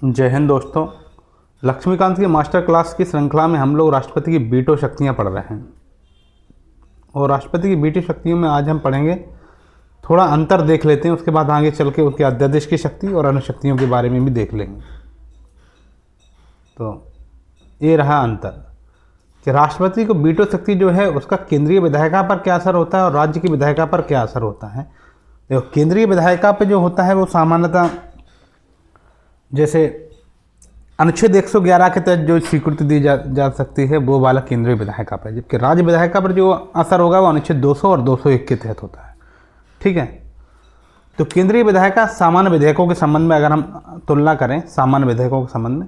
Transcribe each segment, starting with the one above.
जय हिंद दोस्तों। लक्ष्मीकांत की मास्टर क्लास की श्रृंखला में हम लोग राष्ट्रपति की वीटो शक्तियाँ पढ़ रहे हैं और राष्ट्रपति की वीटो शक्तियों में आज हम पढ़ेंगे, थोड़ा अंतर देख लेते हैं, उसके बाद आगे चल के उनके अध्यादेश की शक्ति और अन्य शक्तियों के बारे में भी देख लेंगे। तो ये रहा अंतर कि राष्ट्रपति को वीटो शक्ति जो है उसका केंद्रीय विधायिका पर क्या असर होता है और राज्य की विधायिका पर क्या असर होता है। देखो, केंद्रीय विधायिका पर जो होता है वो सामान्यतः जैसे अनुच्छेद 111 के तहत जो स्वीकृति दी जा सकती है वो वाला केंद्रीय विधायिका पर, जबकि राज्य विधायिका पर जो असर होगा वो अनुच्छेद 200 और 201 के तहत होता है। ठीक है, तो केंद्रीय विधायिका सामान्य विधेयकों के संबंध में अगर हम तुलना करें, सामान्य विधेयकों के संबंध में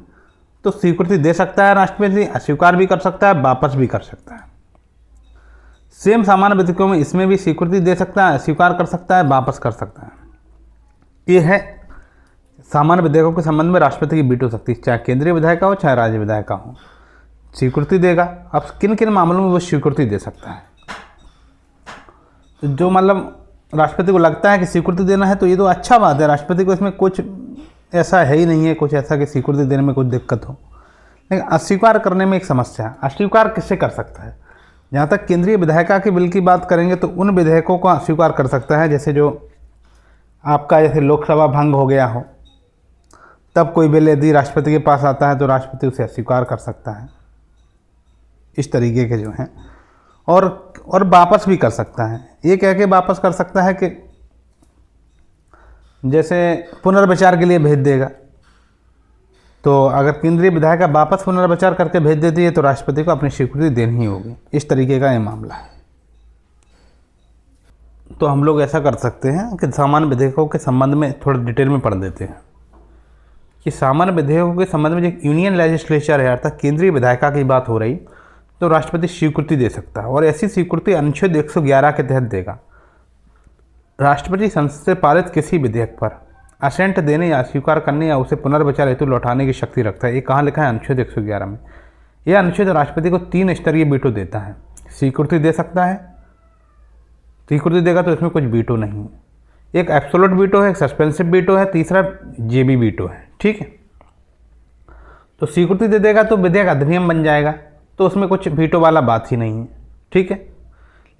तो स्वीकृति दे सकता है राष्ट्रपति, अस्वीकार भी कर सकता है, वापस भी कर सकता है। सेम सामान्य विधेयकों में इसमें भी स्वीकृति दे सकता है, अस्वीकार कर सकता है, वापस कर सकता है। ये है सामान्य विधेयकों के संबंध में राष्ट्रपति की वीटो शक्ति, चाहे केंद्रीय विधायिका हो चाहे राज्य विधायिका हो, स्वीकृति देगा। अब किन किन मामलों में वो स्वीकृति दे सकता है, जो मतलब राष्ट्रपति को लगता है कि स्वीकृति देना है तो ये तो अच्छा बात है, राष्ट्रपति को इसमें कुछ ऐसा है ही नहीं है, कुछ ऐसा कि स्वीकृति देने में कुछ दिक्कत हो। लेकिन अस्वीकार करने में एक समस्या है, अस्वीकार किससे कर सकता है। जहाँ तक केंद्रीय विधायिका के बिल की बात करेंगे तो उन विधेयकों को अस्वीकार कर सकता है जैसे जो आपका जैसे लोकसभा भंग हो गया हो, तब कोई बिल यदि राष्ट्रपति के पास आता है तो राष्ट्रपति उसे अस्वीकार कर सकता है। इस तरीके के जो हैं और वापस भी कर सकता है। ये कह के वापस कर सकता है कि जैसे पुनर्विचार के लिए भेज देगा, तो अगर केंद्रीय विधायिका वापस पुनर्विचार करके भेज देती है तो राष्ट्रपति को अपनी स्वीकृति देनी ही होगी। इस तरीके का ये मामला है। तो हम लोग ऐसा कर सकते हैं कि सामान्य विधेयकों के संबंध में थोड़ा डिटेल में पढ़ देते हैं कि सामान्य विधेयकों के संबंध में जो यूनियन लेजिस्लेचर है अर्थात केंद्रीय विधायिका की बात हो रही, तो राष्ट्रपति स्वीकृति दे सकता है और ऐसी स्वीकृति अनुच्छेद 111 के तहत देगा। राष्ट्रपति संसद से पारित किसी विधेयक पर असेंट देने या स्वीकार करने या उसे पुनर्विचार हेतु लौटाने की शक्ति रखता है। ये कहाँ लिखा है? अनुच्छेद 111 में। यह अनुच्छेद राष्ट्रपति को 3 स्तरीय वीटो देता है। स्वीकृति दे सकता है, स्वीकृति देगा तो इसमें कुछ वीटो नहीं है। एक एब्सोल्यूट वीटो है, एक सस्पेंसिव वीटो है, तीसरा जेबी वीटो है। ठीक है, तो स्वीकृति दे देगा तो विधेयक अधिनियम बन जाएगा, तो उसमें कुछ वीटो वाला बात ही नहीं है। ठीक है,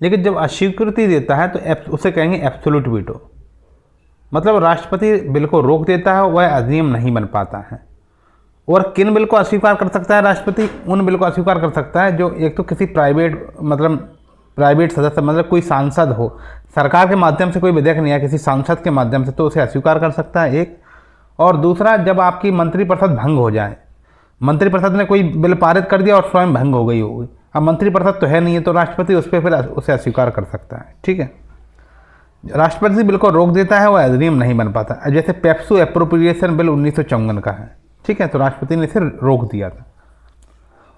लेकिन जब अस्वीकृति देता है तो उसे कहेंगे एब्सोल्यूट वीटो, मतलब राष्ट्रपति बिल को रोक देता है, वह अधिनियम नहीं बन पाता है। और किन बिल को अस्वीकार कर सकता है राष्ट्रपति? उन बिल को अस्वीकार कर सकता है जो एक तो किसी प्राइवेट सदस्य, मतलब कोई सांसद हो, सरकार के माध्यम से कोई विधेयक नहीं है, किसी सांसद के माध्यम से, तो उसे अस्वीकार कर सकता है एक। और दूसरा, जब आपकी मंत्रिपरिषद भंग हो जाए, मंत्रिपरिषद ने कोई बिल पारित कर दिया और स्वयं भंग हो गई होगी, अब मंत्रिपरिषद तो है नहीं है, तो राष्ट्रपति उस पर फिर उसे अस्वीकार कर सकता है। ठीक है, राष्ट्रपति बिल को रोक देता है, वह अधिनियम नहीं बन पाता। जैसे पेप्सू एप्रोप्रिएशन बिल 1954 का है। ठीक है, तो राष्ट्रपति ने इसे रोक दिया था।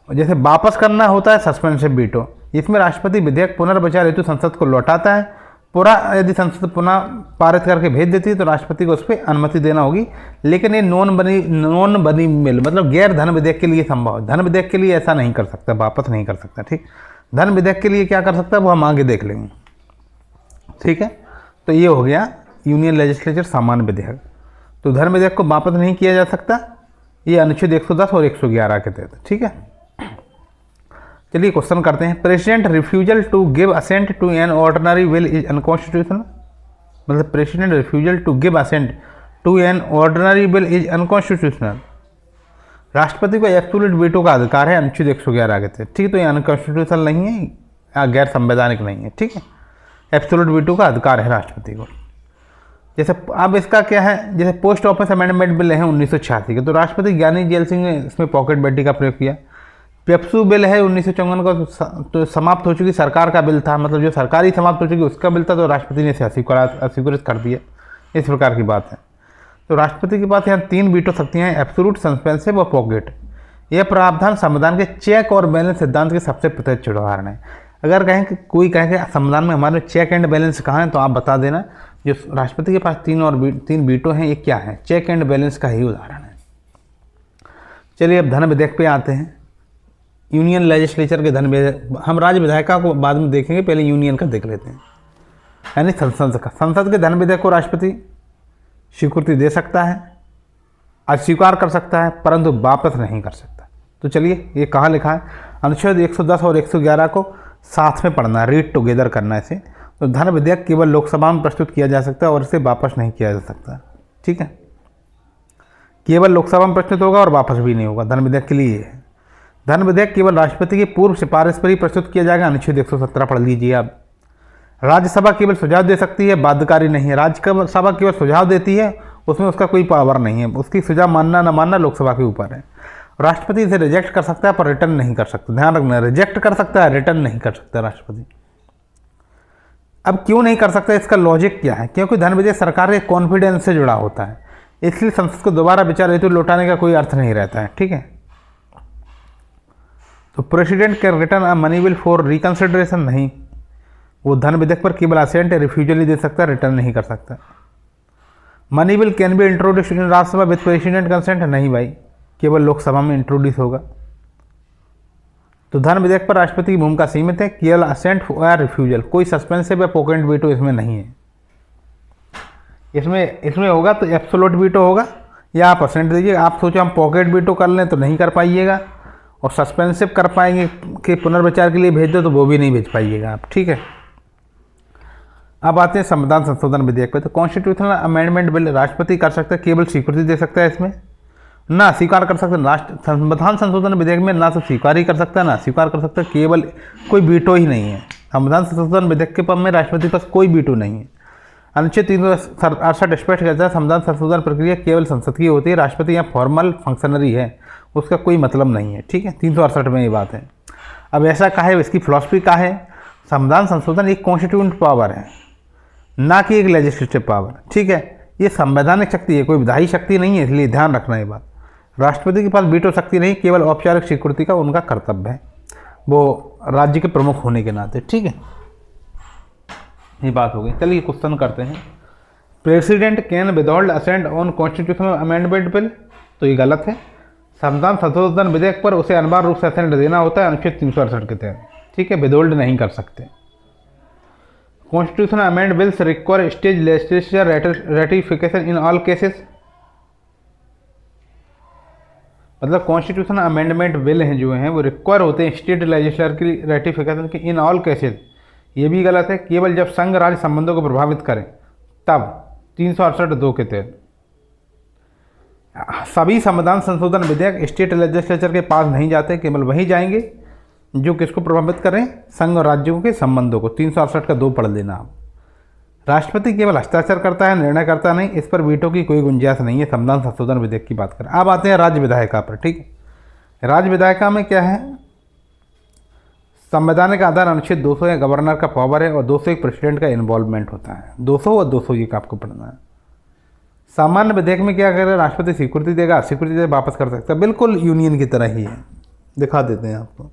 और जैसे वापस करना होता है सस्पेंसिव वीटो, इसमें राष्ट्रपति विधेयक पुनर्विचार हेतु संसद को लौटाता है। पूरा यदि संसद पुनः पारित करके भेज देती है तो राष्ट्रपति को उस पर अनुमति देना होगी, लेकिन ये नॉन बनी बिल, मतलब गैर धन विधेयक के लिए संभव है। धन विधेयक के लिए ऐसा नहीं कर सकता, वापस नहीं कर सकता। ठीक, धन विधेयक के लिए क्या कर सकता है वो हम आगे देख लेंगे। ठीक है, तो ये हो गया यूनियन लेजिस्लेचर सामान्य विधेयक। तो धन विधेयक को वापस नहीं किया जा सकता, ये अनुच्छेद 110 और 111 के तहत। ठीक है, चलिए क्वेश्चन करते हैं। President refusal to give assent to an ordinary bill is unconstitutional, मतलब president refusal to give assent to an ordinary bill is unconstitutional. राष्ट्रपति को एब्सोल्यूट वीटो का अधिकार है अनुच्छेद 111 के तहत। ठीक है, तो ये अनकॉन्स्टिट्यूशनल नहीं है या गैर संवैधानिक नहीं है। ठीक है, एब्सोल्यूट वीटो का अधिकार है राष्ट्रपति को। जैसे अब इसका क्या है, जैसे पोस्ट ऑफिस अमेंडमेंट बिल है 1986 के, तो राष्ट्रपति ज्ञानी जेल सिंह ने इसमें पॉकेट बेटी का प्रयोग किया। पेप्सू बिल है 1954 का, तो समाप्त हो चुकी सरकार का बिल था, मतलब जो सरकारी समाप्त हो चुकी उसका बिल था, तो राष्ट्रपति ने इसे अस्वीकृत कर दिया। इस प्रकार की बात है। तो राष्ट्रपति के पास यहाँ 3 वीटो शक्तियाँ हैं, एब्सोल्यूट, सस्पेंसिव और पॉकेट। यह प्रावधान संविधान के चेक और बैलेंस सिद्धांत के सबसे प्रत्यक्ष उदाहरण है। अगर कहें कि कोई कहे कि संविधान में हमारे चेक एंड बैलेंस कहाँ है, तो आप बता देना। जो राष्ट्रपति के पास 3 वीटो हैं, ये क्या है? चेक एंड बैलेंस का ही उदाहरण है। चलिए अब धन विधेयक पे आते हैं। यूनियन लेजिस्लेचर के धन विधेयक, हम राज्य विधायिका को बाद में देखेंगे, पहले यूनियन का देख लेते हैं, यानी संसद का। संसद के धन विधेयक को राष्ट्रपति स्वीकृति दे सकता है। अस्वीकार कर सकता है परंतु वापस नहीं कर सकता। तो चलिए ये कहाँ लिखा है, अनुच्छेद 110 और 111 को साथ में पढ़ना है, रीड टुगेदर करना है इसे। तो धन विधेयक केवल लोकसभा में प्रस्तुत किया जा सकता है और इसे वापस नहीं किया जा सकता। ठीक है, केवल लोकसभा में प्रस्तुत होगा और वापस भी नहीं होगा, धन विधेयक के लिए है। धन विधेयक केवल राष्ट्रपति की पूर्व सिफारिश पर ही प्रस्तुत किया जाएगा, अनुच्छेद 117 पढ़ लीजिए आप। राज्यसभा केवल सुझाव दे सकती है, बाध्यकारी नहीं है। राज्यसभा केवल सुझाव देती है, उसमें उसका कोई पावर नहीं है, उसकी सुझाव मानना न मानना लोकसभा के ऊपर है। राष्ट्रपति इसे रिजेक्ट कर सकता है पर रिटर्न नहीं कर सकता, ध्यान रखना, रिजेक्ट कर सकता है, रिटर्न नहीं कर सकता राष्ट्रपति। अब क्यों नहीं कर सकता, इसका लॉजिक क्या है, क्योंकि धन विधेयक सरकार के कॉन्फिडेंस से जुड़ा होता है, इसलिए संसद को दोबारा विचार हेतु लौटाने का कोई अर्थ नहीं रहता है। ठीक है, तो president can return a money bill for reconsideration, नहीं, वो धन विधेयक पर केवल असेंट या रिफ्यूजल ही दे सकता है, रिटर्न नहीं कर सकता। Money bill can be introduce in Rajya Sabha with president consent, नहीं भाई, केवल लोकसभा में इंट्रोड्यूस होगा। तो धन विधेयक पर राष्ट्रपति की भूमिका सीमित है, केवल असेंट या रिफ्यूजल, कोई सस्पेंसिव या पॉकेट वीटो इसमें नहीं है। इसमें होगा तो एब्सोल्यूट वीटो होगा या आप असेंट दीजिए। आप सोचो हम पॉकेट वीटो कर लें तो नहीं कर पाइएगा, और सस्पेंसिव कर पाएंगे कि पुनर्विचार के लिए भेज दो तो वो भी नहीं भेज पाइएगा आप। ठीक है, अब आते हैं संविधान संशोधन विधेयक पे। तो कॉन्स्टिट्यूशनल अमेंडमेंट बिल राष्ट्रपति कर सकता है, केवल स्वीकृति दे सकता है, इसमें ना स्वीकार कर सकता है। राष्ट्र संविधान संशोधन विधेयक में ना तो स्वीकार ही कर सकता है ना स्वीकार कर सकता है, केवल कोई वीटो ही नहीं है। संविधान संशोधन विधेयक के पद में राष्ट्रपति के पास कोई वीटो नहीं है। अनुच्छेद 368 स्पष्ट कहता है संविधान संशोधन प्रक्रिया केवल संसद की होती है, राष्ट्रपति यहाँ फॉर्मल फंक्शनरी है, उसका कोई मतलब नहीं है। ठीक है, 368 में ये बात है। अब ऐसा का है, इसकी फिलॉसफी का है, संविधान संशोधन एक कॉन्स्टिट्यूएंट पावर है, ना कि एक लेजिस्लेटिव पावर। ठीक है, ये संवैधानिक शक्ति है, कोई विधायी शक्ति नहीं है, इसलिए ध्यान रखना ये बात। राष्ट्रपति के पास वीटो शक्ति नहीं, केवल औपचारिक स्वीकृति का उनका कर्तव्य है, वो राज्य के प्रमुख होने के नाते। ठीक है, ये बात हो गई। चलिए क्वेश्चन करते हैं। President can withhold assent on constitutional amendment bill, तो ये गलत है। संविधान संशोधन विधेयक पर उसे अनिवार्य रूप से असेंट देना होता है, अनुच्छेद 368 के तहत। ठीक है, विदहोल्ड नहीं कर सकते। Constitutional amend bills require state legislature ratification in all cases, मतलब कॉन्स्टिट्यूशनल अमेंडमेंट बिल हैं जो हैं वो रिक्वायर होते हैं स्टेट लेजिस्लेचर की रेटिफिकेशन के इन ऑल केसेस, ये भी गलत है। केवल जब संघ राज्य संबंधों को प्रभावित करें तब 368(2) के तहत। सभी संविधान संशोधन विधेयक स्टेट लेजिस्लेचर के पास नहीं जाते, केवल वही जाएंगे जो किसको प्रभावित करें, संघ और राज्यों के संबंधों को। 368 का 2 पढ़ लेना आप। राष्ट्रपति केवल हस्ताक्षर करता है, निर्णय करता नहीं, इस पर वीटो की कोई गुंजाइश नहीं है। संविधान संशोधन विधेयक की बात करें। अब आते हैं राज्य विधायिका पर। ठीक है, राज्य विधायिका में क्या है, संवैधानिक आधार अनुच्छेद 200 या गवर्नर का पावर है, और 201 प्रेसिडेंट का इन्वॉल्वमेंट होता है। 200 और 200 ये आपको पढ़ना है। सामान्य विधेयक में क्या करेगा, राष्ट्रपति स्वीकृति देगा, अस्वीकृति दे वापस कर सकता है, बिल्कुल यूनियन की तरह ही है। दिखा देते हैं आपको,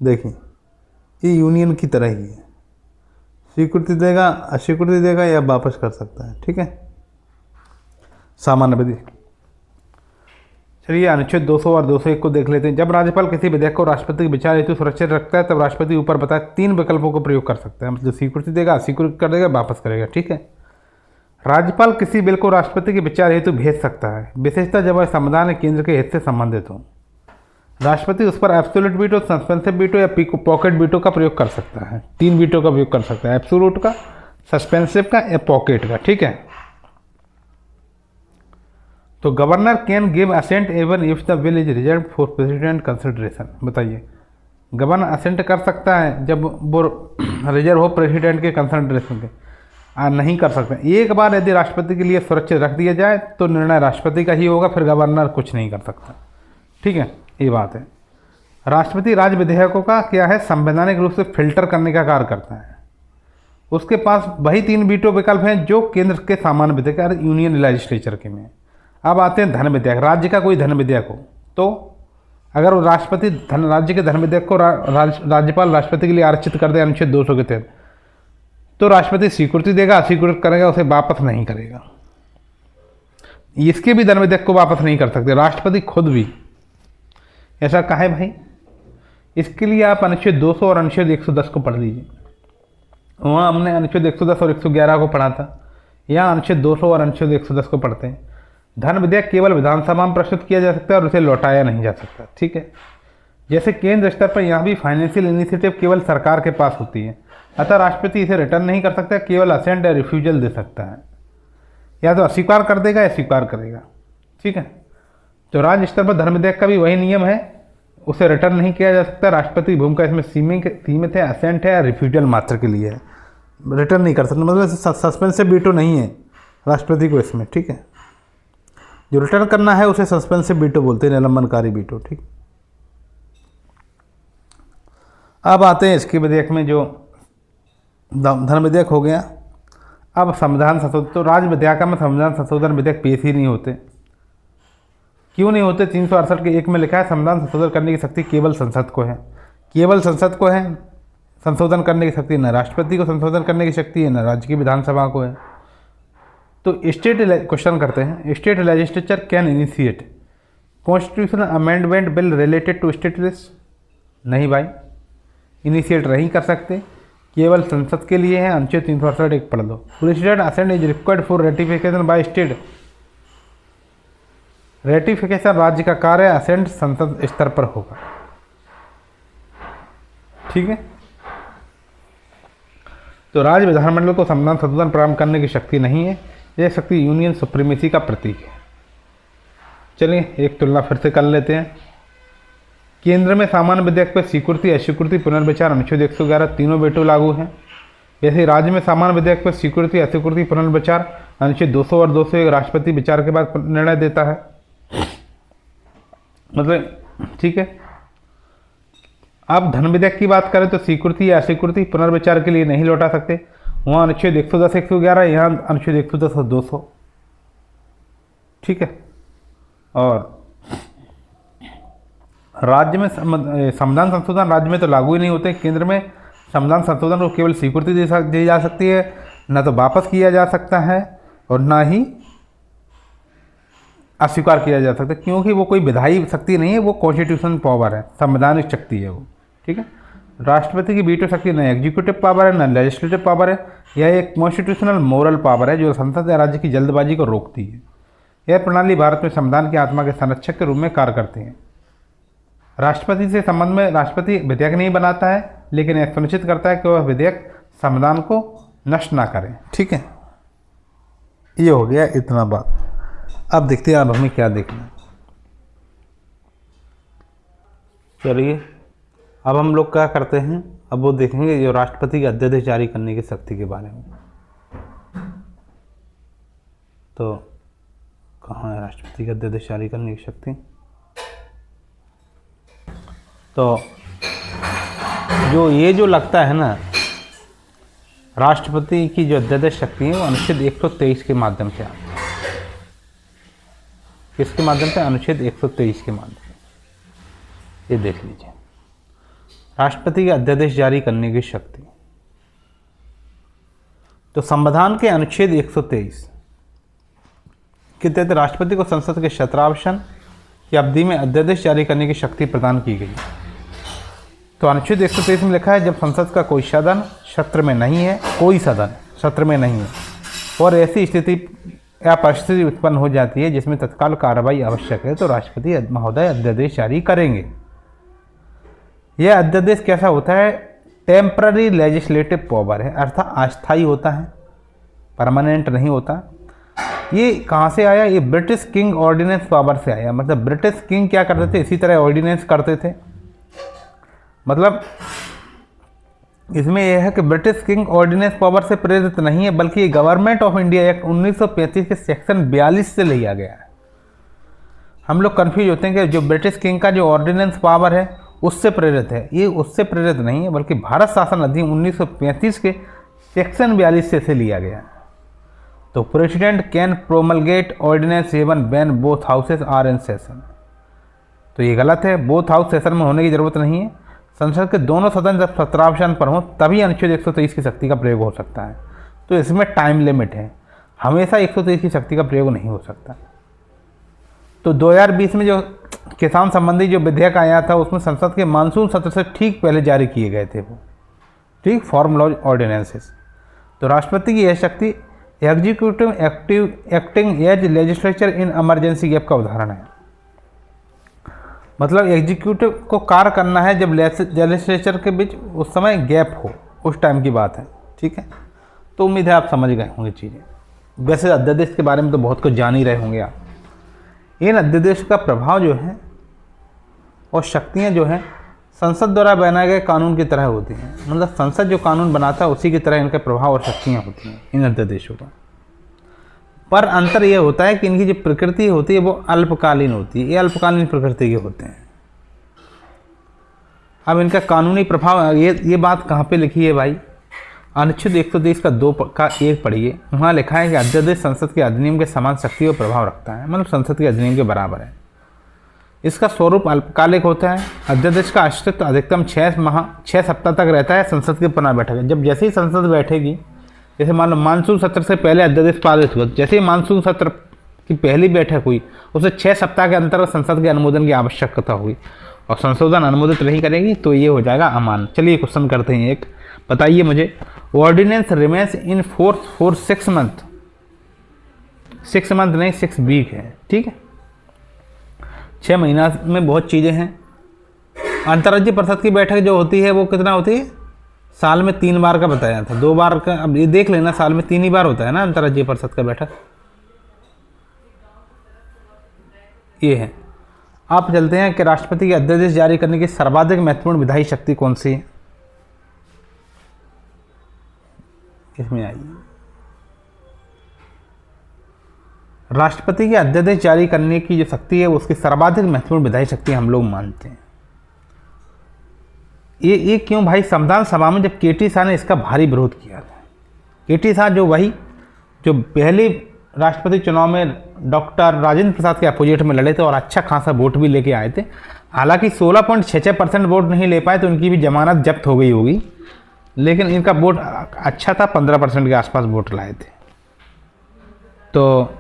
देखिए ये यूनियन की तरह ही है, स्वीकृति देगा, अस्वीकृति देगा या वापस कर सकता है। ठीक है, सामान्य विधेयक। चलिए अनुच्छेद 200 और 201 को देख लेते हैं। जब राज्यपाल किसी विधेयक को राष्ट्रपति के विचार हेतु सुरक्षित रखता है तब राष्ट्रपति ऊपर बताए 3 विकल्पों को प्रयोग कर सकता है, मतलब स्वीकृति देगा, अस्वीकृति कर देगा, वापस करेगा। ठीक है, राज्यपाल किसी बिल को राष्ट्रपति के विचार हेतु भेज सकता है, विशेषतः जब वह संविधान केंद्र के हित से संबंधित हो। राष्ट्रपति उस पर एब्सोल्यूट वीटो, सस्पेंसिव वीटो या पॉकेट वीटो का प्रयोग कर सकता है। 3 वीटो का प्रयोग कर सकता है, एब्सोल्यूट का, सस्पेंसिव का या पॉकेट का। ठीक है, तो governor can give assent even if the bill is reserve for president consideration. बताइए, गवर्नर असेंट कर सकता है जब वो रिजर्व हो प्रेसिडेंट के कंसिडरेशन के, नहीं कर सकते। एक बार यदि राष्ट्रपति के लिए सुरक्षित रख दिया जाए तो निर्णय राष्ट्रपति का ही होगा, फिर गवर्नर कुछ नहीं कर सकता। ठीक है, ये बात है। राष्ट्रपति राज्य विधेयकों का क्या है, संवैधानिक रूप से फिल्टर करने का कार्य करता है। उसके पास वही 3 वीटो विकल्प हैं जो केंद्र के सामान्य विधेयक यूनियन लेजिस्लेचर के में। अब आते हैं धन विधेयक। राज्य का कोई धन विधेयक हो तो अगर वो राष्ट्रपति राज्य के धन विधेयक को राज्यपाल राष्ट्रपति के लिए आरक्षित कर दे अनुच्छेद 200 के तहत, तो राष्ट्रपति स्वीकृति देगा, अस्वीकृत करेगा, उसे वापस नहीं करेगा। इसके भी धन विधेयक को वापस नहीं कर सकते राष्ट्रपति खुद भी। ऐसा कहा है भाई, इसके लिए आप अनुच्छेद 200 और अनुच्छेद 110 को पढ़ लीजिए। वहाँ हमने अनुच्छेद 110 और 111 को पढ़ा था। यहाँ अनुच्छेद 200 और अनुच्छेद 110 को पढ़ते हैं। धन विधेयक केवल विधानसभा में प्रस्तुत किया जा सकता है और उसे लौटाया नहीं जा सकता। ठीक है, जैसे केंद्र स्तर पर यहाँ भी फाइनेंशियल इनिशिएटिव केवल सरकार के पास होती है, अतः राष्ट्रपति इसे रिटर्न नहीं कर सकता, केवल असेंट या रिफ्यूजल दे सकता है, या तो अस्वीकार कर देगा या स्वीकार करेगा। ठीक है, तो राज्य स्तर पर धन विधेयक का भी वही नियम है, उसे रिटर्न नहीं किया जा सकता। राष्ट्रपति भूमिका इसमें सीमित है, असेंट है या रिफ्यूजल मात्र के लिए है, रिटर्न नहीं कर सकते, मतलब सस्पेंसिव वीटो नहीं है राष्ट्रपति को इसमें। ठीक है, जो रिटर्न करना है उसे सस्पेंसिव वीटो बोलते हैं, निलंबनकारी वीटो। ठीक, अब आते हैं इसके विधेयक में, जो धन विधेयक हो गया। अब संविधान संशोधन, तो राज्य विधेयक में संविधान संशोधन विधेयक पेश ही नहीं होते। क्यों नहीं होते? 368 के 1 में लिखा है संविधान संशोधन करने की शक्ति केवल संसद को है, केवल संसद को है संशोधन करने की शक्ति, न राष्ट्रपति को संशोधन करने की शक्ति है, न राज्य की विधानसभा को है। तो स्टेट क्वेश्चन करते हैं, state legislature can initiate constitutional amendment bill related to state list? नहीं भाई, इनिशिएट नहीं कर सकते, केवल संसद के लिए है। अनुच्छेद 368 एक पढ़ लो। President assent is required for ratification by state. Ratification राज्य का कार्य, असेंट संसद स्तर पर होगा। ठीक है, तो राज्य विधानमंडल को संविधान संशोधन प्रारंभ करने की शक्ति नहीं है, यह शक्ति यूनियन सुप्रीमेसी का प्रतीक है। चलिए एक तुलना फिर से कर लेते हैं। केंद्र में सामान्य विधेयक पर स्वीकृति, अस्वीकृति, पुनर्विचार अनुच्छेद 111 तीनों वेटो लागू हैं। वैसे राज्य में सामान्य विधेयक पर स्वीकृति, अस्वीकृति, पुनर्विचार अनुच्छेद 200 और 201 राष्ट्रपति विचार के बाद निर्णय देता है, मतलब। ठीक है, अब धन विधेयक की बात करें तो स्वीकृति या अस्वीकृति पुनर्विचार के लिए नहीं लौटा सकते, वहाँ अनुच्छेद 110 111, यहाँ अनुच्छेद 110 और 200। ठीक है, और राज्य में संविधान संशोधन राज्य में तो लागू ही नहीं होते। केंद्र में संविधान संशोधन को केवल स्वीकृति दी जा सकती है, न तो वापस किया जा सकता है और ना ही अस्वीकार किया जा सकता है, क्योंकि वो कोई विधायी शक्ति नहीं है, वो कॉन्स्टिट्यूशन पावर है, संवैधानिक शक्ति है वो। ठीक है, राष्ट्रपति की वीटो शक्ति न एग्जीक्यूटिव पावर है न लेजिस्लेटिव पावर है, यह एक कॉन्स्टिट्यूशनल मोरल पावर है जो संसद या राज्य की जल्दबाजी को रोकती है। यह प्रणाली भारत में संविधान की आत्मा के संरक्षक के रूप में कार्य करती है। राष्ट्रपति से संबंध में राष्ट्रपति विधेयक नहीं बनाता है, लेकिन यह सुनिश्चित करता है कि वह विधेयक संविधान को नष्ट ना करें। ठीक है, ये हो गया इतना बात। अब देखते हैं अब हमें क्या देखना है। चलिए अब हम लोग क्या करते हैं, अब वो देखेंगे जो राष्ट्रपति के अध्यादेश जारी करने की शक्ति के बारे में। तो कहाँ है राष्ट्रपति के अध्यादेश जारी करने की शक्ति? तो जो लगता है ना, राष्ट्रपति की जो अध्यादेश शक्ति है वो अनुच्छेद 123 के माध्यम से आती है। किसके माध्यम से? अनुच्छेद 123 के माध्यम से। ये देख लीजिए, राष्ट्रपति के अध्यादेश जारी करने की शक्ति। तो संविधान के अनुच्छेद 123 के तहत राष्ट्रपति को संसद के सत्रावसान की अवधि में अध्यादेश जारी करने की शक्ति प्रदान की गई। तो अनुच्छेद 123 में लिखा है, जब संसद का कोई सदन सत्र में नहीं है, कोई सदन सत्र में नहीं है और ऐसी स्थिति या परिस्थिति उत्पन्न हो जाती है जिसमें तत्काल कार्रवाई आवश्यक है, तो राष्ट्रपति महोदय अध्यादेश जारी करेंगे। यह अध्यादेश कैसा होता है? टेम्पररी लेजिस्लेटिव पावर है, अर्थात अस्थायी होता है, परमानेंट नहीं होता। ये कहाँ से आया? ये ब्रिटिश किंग ऑर्डिनेंस पावर से आया। मतलब ब्रिटिश किंग क्या करते थे, इसी तरह ऑर्डिनेंस करते थे। मतलब इसमें यह है कि ब्रिटिश किंग ऑर्डिनेंस पावर से प्रेरित नहीं है, बल्कि गवर्नमेंट ऑफ इंडिया एक्ट 1935 के सेक्शन 42 से लिया गया है। हम लोग कन्फ्यूज होते हैं कि जो ब्रिटिश किंग का जो ऑर्डिनेंस पावर है उससे प्रेरित है, ये उससे प्रेरित नहीं है, बल्कि भारत शासन अधिनियम 1935 के सेक्शन 42 से इसे लिया गया है। तो president can promulgate ordinance even when both houses are in session. तो ये गलत है, बोथ हाउस सेशन में होने की जरूरत नहीं है। संसद के दोनों सदन जब सत्रावसान पर हों तभी अनुच्छेद 123 की शक्ति का प्रयोग हो सकता है। तो इसमें टाइम लिमिट है, हमेशा 123 की शक्ति का प्रयोग नहीं हो सकता। तो 2020 में जो किसान संबंधी जो विधेयक आया था उसमें संसद के मानसून सत्र से ठीक पहले जारी किए गए थे वो, ठीक, फॉर्म लॉ ऑर्डिनेंसेस। तो राष्ट्रपति की यह शक्ति executive acting as legislature in emergency gap का उदाहरण है। मतलब एग्जीक्यूटिव को कार्य करना है जब लेजिस्लेचर के बीच उस समय गैप हो, उस टाइम की बात है। ठीक है, तो उम्मीद है आप समझ गए होंगे चीज़ें। वैसे अध्यादेश के बारे में तो बहुत कुछ जान ही रहे होंगे आप। इन अध्यादेश का प्रभाव जो है और शक्तियाँ जो हैं संसद द्वारा बनाए गए कानून की तरह होती हैं। मतलब संसद जो कानून बनाता है उसी की तरह इनके प्रभाव और शक्तियाँ होती हैं इन अध्यादेशों का। पर अंतर यह होता है कि इनकी जो प्रकृति होती है वो अल्पकालीन होती है, ये अल्पकालीन प्रकृति के होते हैं। अब इनका कानूनी प्रभाव, ये बात कहाँ पे लिखी है भाई? अनुच्छेद 123 का 2 का 1 पढ़िए। वहाँ लिखा है कि अध्यादेश संसद के अधिनियम के समान शक्ति और प्रभाव रखता है, मतलब संसद के अधिनियम के बराबर है। इसका स्वरूप अल्पकालिक होता है। अध्यादेश का अस्तित्व अधिकतम 6 सप्ताह तक रहता है संसद की पुनः बैठक। जब जैसे ही संसद बैठेगी, जैसे मान लो मानसून सत्र से पहले अध्यादेश पारित हुआ, जैसे ही मानसून सत्र की पहली बैठक हुई उसे 6 सप्ताह के अंतर्गत संसद के अनुमोदन की आवश्यकता हुई और संशोधन अनुमोदित नहीं करेगी तो ये हो जाएगा अमान्य। चलिए क्वेश्चन करते हैं एक, बताइए मुझे। Ordinance remains in force for 6 month, 6 month नहीं 6 वीक है। ठीक है, 6 महीना में बहुत चीज़ें हैं। अंतर्राज्यीय परिषद की बैठक जो होती है वो कितना होती है? साल में 3 बार का बताया था, 2 बार का, अब ये देख लेना, साल में 3 ही बार होता है ना अंतर्राज्यीय परिषद का बैठक। ये है। आप चलते हैं कि राष्ट्रपति के अध्यादेश जारी करने की सर्वाधिक महत्वपूर्ण विधायी शक्ति कौन सी है? इसमें आइए, राष्ट्रपति के अध्यादेश जारी करने की जो शक्ति है उसकी सर्वाधिक महत्वपूर्ण विधायी शक्ति हम लोग मानते हैं। ये क्यों भाई? संविधान सभा में जब केटी शाह ने इसका भारी विरोध किया था। केटी शाह जो पहले राष्ट्रपति चुनाव में डॉक्टर राजेंद्र प्रसाद के अपोजिट में लड़े थे और अच्छा खासा वोट भी लेके आए थे। हालांकि 16.66% वोट नहीं ले पाए तो उनकी भी जमानत जब्त हो गई होगी, लेकिन इनका वोट अच्छा था, 15% के आसपास वोट लाए थे। तो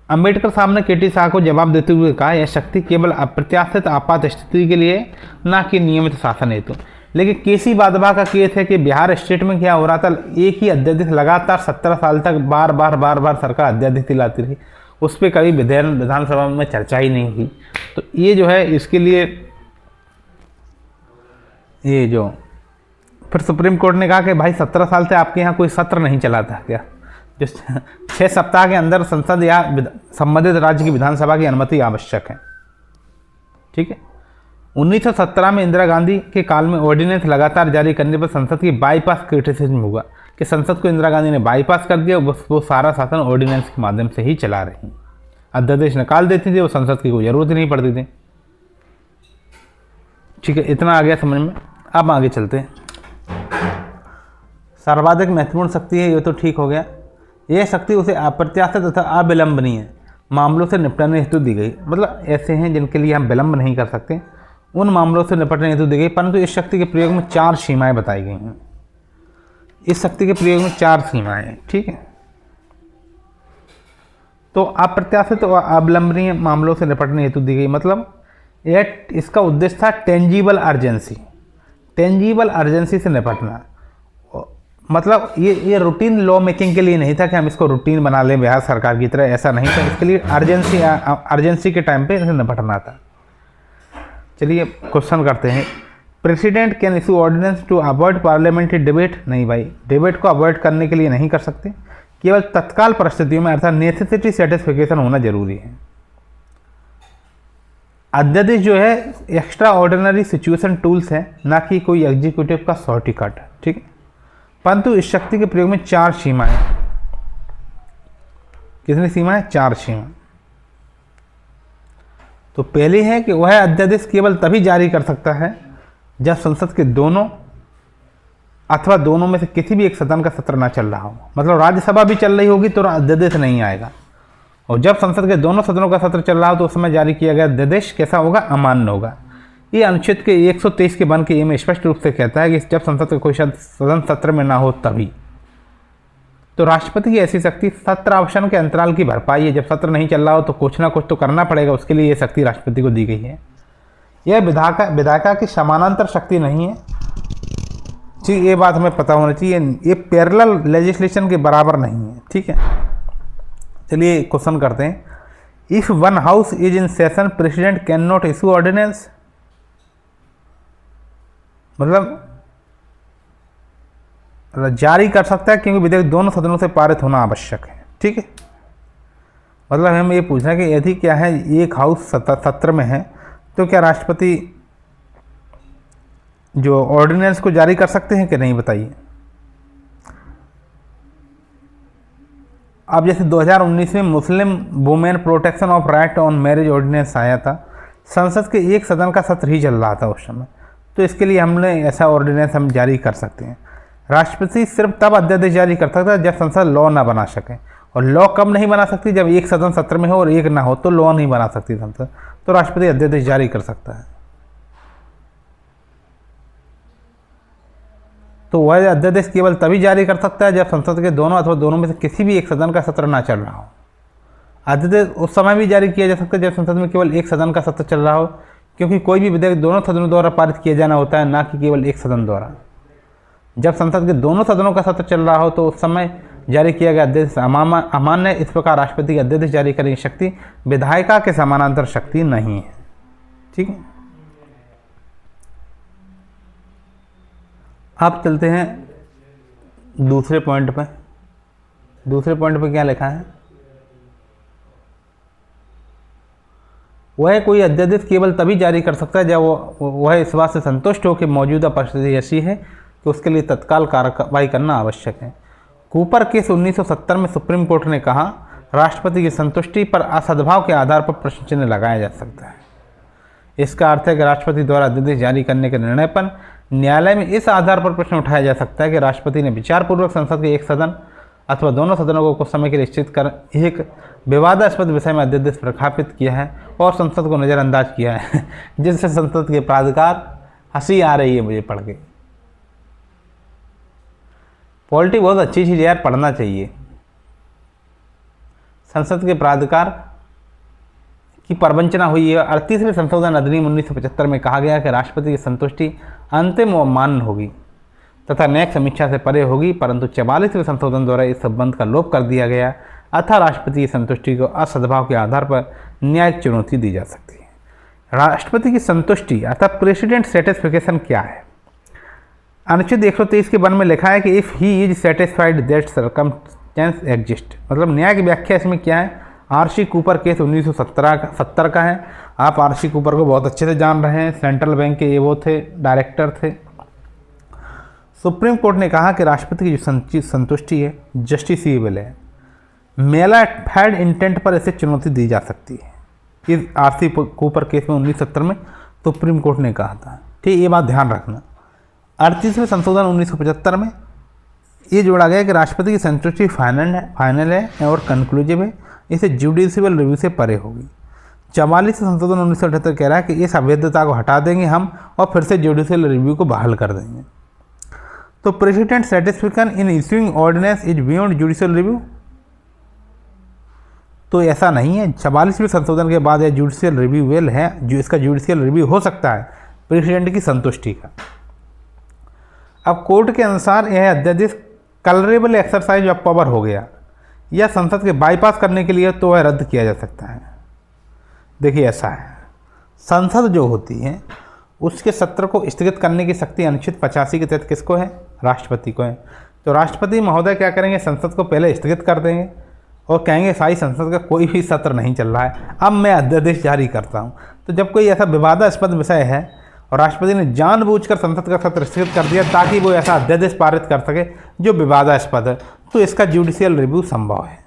अंबेडकर साहब ने केटी शाह को जवाब देते हुए कहा, यह शक्ति केवल अप्रत्याशित आपात स्थिति के लिए, ना कि नियमित शासन हेतु। लेकिन केसी वादवा का केस है कि बिहार स्टेट में क्या हो रहा था, एक ही अध्यादेश लगातार 17 साल तक बार बार सरकार अध्यादेश लाती रही, उस पर कभी विधानसभा में चर्चा ही नहीं हुई। तो ये जो है इसके लिए ये जो फिर सुप्रीम कोर्ट ने कहा कि भाई 17 साल से आपके यहाँ कोई सत्र नहीं चला था क्या? जो 6 सप्ताह के अंदर संसद या संबंधित राज्य की विधानसभा की अनुमति आवश्यक है। ठीक है, 1917 में इंदिरा गांधी के काल में ऑर्डिनेंस लगातार जारी करने पर संसद की बाईपास क्रिटिसिज्म हुआ कि संसद को इंदिरा गांधी ने बाईपास कर दिया, वो सारा शासन ऑर्डिनेंस के माध्यम से ही चला रही। अध्यादेश निकाल देती थी, वो संसद की कोई जरूरत ही नहीं पड़ती थी। ठीक है, इतना आ गया समझ में। अब आगे चलते हैं। सर्वाधिक महत्वपूर्ण शक्ति है, ये तो ठीक हो गया। यह शक्ति उसे अप्रत्याशित तथा अविलंबनीय मामलों से निपटने हेतु दी गई। मतलब ऐसे हैं जिनके लिए हम विलंब नहीं कर सकते, उन मामलों से निपटने हेतु दी गई। परंतु इस शक्ति के प्रयोग में 4 सीमाएं बताई गई हैं। इस शक्ति के प्रयोग में 4 सीमाएं हैं। ठीक है, तो अप्रत्याशित और अविलंबनीय मामलों से निपटने हेतु दी गई। मतलब इसका उद्देश्य था टेंजिबल अर्जेंसी, टेंजिबल अर्जेंसी से निपटना। मतलब ये रूटीन लॉ मेकिंग के लिए नहीं था कि हम इसको रूटीन बना लें बिहार सरकार की तरह, ऐसा नहीं था। इसके लिए अर्जेंसी के टाइम पे इसे निपटना था। चलिए क्वेश्चन करते हैं। President can issue ordinance to avoid parliamentary debate? नहीं भाई, डिबेट को अवॉइड करने के लिए नहीं कर सकते, केवल तत्काल परिस्थितियों में, अर्थात नेसेसिटी सेटिस्फिकेशन होना जरूरी है। अध्यादेश जो है एक्स्ट्रा ऑर्डिनरी सिचुएशन टूल्स है, ना कि कोई एग्जीक्यूटिव का शॉर्टकट। ठीक है, परंतु इस शक्ति के प्रयोग में 4 सीमाएं। कितनी सीमाएं? 4 सीमाएं। तो पहली है कि वह अध्यादेश केवल तभी जारी कर सकता है जब संसद के दोनों अथवा दोनों में से किसी भी एक सदन का सत्र न चल रहा हो। मतलब राज्यसभा भी चल रही होगी तो अध्यादेश नहीं आएगा, और जब संसद के दोनों सदनों का सत्र चल रहा हो तो उस समय जारी किया गया अध्यादेश कैसा होगा? अमान्य होगा। ये अनुच्छेद के 123 के बन के ए में स्पष्ट रूप से कहता है कि जब संसद का कोई सदन सत्र में ना हो तभी। तो राष्ट्रपति की ऐसी शक्ति सत्र अवसान के अंतराल की भरपाई है। जब सत्र नहीं चल रहा हो तो कुछ ना कुछ तो करना पड़ेगा, उसके लिए ये शक्ति राष्ट्रपति को दी गई है। यह विधायिका की समानांतर शक्ति नहीं है। ठीक, ये बात हमें पता होना चाहिए, ये पैरेलल लेजिस्लेशन के बराबर नहीं है। ठीक है, चलिए क्वेश्चन करते हैं। If one house is in session president can not issue ordinance, मतलब जारी कर सकता है क्योंकि विधेयक दोनों सदनों से पारित होना आवश्यक है। ठीक है, मतलब हम ये पूछ रहे हैं कि यदि क्या है एक हाउस सत्र में है तो क्या राष्ट्रपति जो ऑर्डिनेंस को जारी कर सकते हैं कि नहीं, बताइए। अब जैसे 2019 में Muslim women protection of right on marriage ordinance आया था, संसद के एक सदन का सत्र ही चल रहा था उस समय, तो इसके लिए हमने ऐसा ऑर्डिनेंस हम जारी कर सकते हैं। राष्ट्रपति सिर्फ तब अध्यादेश जारी कर सकता है जब संसद लॉ ना बना सके, और लॉ कब नहीं बना सकती, जब एक सदन सत्र में हो और एक ना हो तो लॉ नहीं बना सकती संसद, तो राष्ट्रपति अध्यादेश जारी कर सकता है। तो वह अध्यादेश केवल तभी जारी कर सकता है जब संसद के दोनों अथवा दोनों में से किसी भी एक सदन का सत्र ना चल रहा हो। अध्यादेश उस समय भी जारी किया जा सकता है जब संसद में केवल एक सदन का सत्र चल रहा हो, क्योंकि कोई भी विधेयक दोनों सदनों द्वारा पारित किया जाना होता है, ना कि केवल एक सदन द्वारा। जब संसद के दोनों सदनों का सत्र चल रहा हो तो उस समय जारी किया गया अध्यादेश अमान्य है। इस प्रकार राष्ट्रपति की अध्यादेश जारी करने की शक्ति विधायिका के समानांतर शक्ति नहीं है। ठीक है, अब चलते हैं दूसरे पॉइंट पर। दूसरे पॉइंट पर क्या लिखा है, वह कोई अध्यादेश केवल तभी जारी कर सकता है जब वह इस बात से संतुष्ट हो कि मौजूदा परिस्थिति ऐसी है कि उसके लिए तत्काल कार्रवाई करना आवश्यक है। कूपर केस 1970 में सुप्रीम कोर्ट ने कहा, राष्ट्रपति की संतुष्टि पर असद्भाव के आधार पर प्रश्न चिन्ह लगाया जा सकता है। इसका अर्थ है कि राष्ट्रपति द्वारा अध्यादेश जारी करने के निर्णय पर न्यायालय में इस आधार पर प्रश्न उठाया जा सकता है कि राष्ट्रपति ने विचारपूर्वक संसद के एक सदन अथवा दोनों सदनों को कुछ समय के लिए स्थित कर एक विवादास्पद विषय में अध्यादेश प्रख्यापित किया है और संसद को नज़रअंदाज किया है, जिससे संसद के प्राधिकार, हंसी आ रही है मुझे पढ़ के। पॉलिटी बहुत अच्छी चीज़ है यार, पढ़ना चाहिए। संसद के प्राधिकार की प्रवंचना हुई है। 38वें संशोधन अधिनियम 1975 में कहा गया कि राष्ट्रपति की संतुष्टि अंतिम व मान्य होगी तथा न्यायिक समीक्षा से परे होगी, परंतु 44वें संशोधन द्वारा इस संबंध का लोप कर दिया गया, अतः राष्ट्रपति की संतुष्टि को असद्भाव के आधार पर न्यायिक चुनौती दी जा सकती है। राष्ट्रपति की संतुष्टि अर्थात प्रेसिडेंट सेटिस्फिकेशन क्या है? अनुच्छेद 123 के वन में लिखा है कि if he is satisfied that circumstance exist, मतलब न्याय की व्याख्या इसमें क्या है? आर.सी. कूपर केस 1970 का है। आप आर.सी. कूपर को बहुत अच्छे से जान रहे हैं, सेंट्रल बैंक के ये वो थे, डायरेक्टर थे। सुप्रीम कोर्ट ने कहा कि राष्ट्रपति की जो संतुष्टि है जस्टिसिएबल है, मेलाफाइड इंटेंट पर इसे चुनौती दी जा सकती है। इस आर.सी. कूपर केस में 1970 में सुप्रीम कोर्ट ने कहा था। ठीक, ये बात ध्यान रखना। 38वें संशोधन 1975 में ये जोड़ा गया कि राष्ट्रपति की संतुष्टि फाइनल है और कंक्लूसिव है, इसे जुडिशियल रिव्यू से परे होगी। 44वें संशोधन 1978 कह रहा है कि इस अवैधता को हटा देंगे हम और फिर से जुडिशियल रिव्यू को बहाल कर देंगे। तो president satisfaction in issuing ordinance is beyond judicial review, तो ऐसा नहीं है। 44वें संशोधन के बाद यह जुडिशियल रिव्यूएबल है, जो इसका जुडिशियल रिव्यू हो सकता है प्रेसिडेंट की संतुष्टि का। अब कोर्ट के अनुसार यह अध्यादेश कलरेबल एक्सरसाइज ऑफ पावर हो गया या संसद के बाईपास करने के लिए, तो वह रद्द किया जा सकता है। देखिए ऐसा है, संसद जो होती है उसके सत्र को स्थगित करने की शक्ति अनुच्छेद 85 के तहत किसको है? राष्ट्रपति को है। तो राष्ट्रपति महोदय क्या करेंगे? संसद को पहले स्थगित कर देंगे और कहेंगे सारी संसद का कोई भी सत्र नहीं चल रहा है, अब मैं अध्यादेश जारी करता हूँ। तो जब कोई ऐसा विवादास्पद विषय है और राष्ट्रपति ने जानबूझकर संसद का सत्र स्थगित कर दिया ताकि वो ऐसा अध्यादेश पारित कर सके जो विवादास्पद है, तो इसका जुडिशियल रिव्यू संभव है।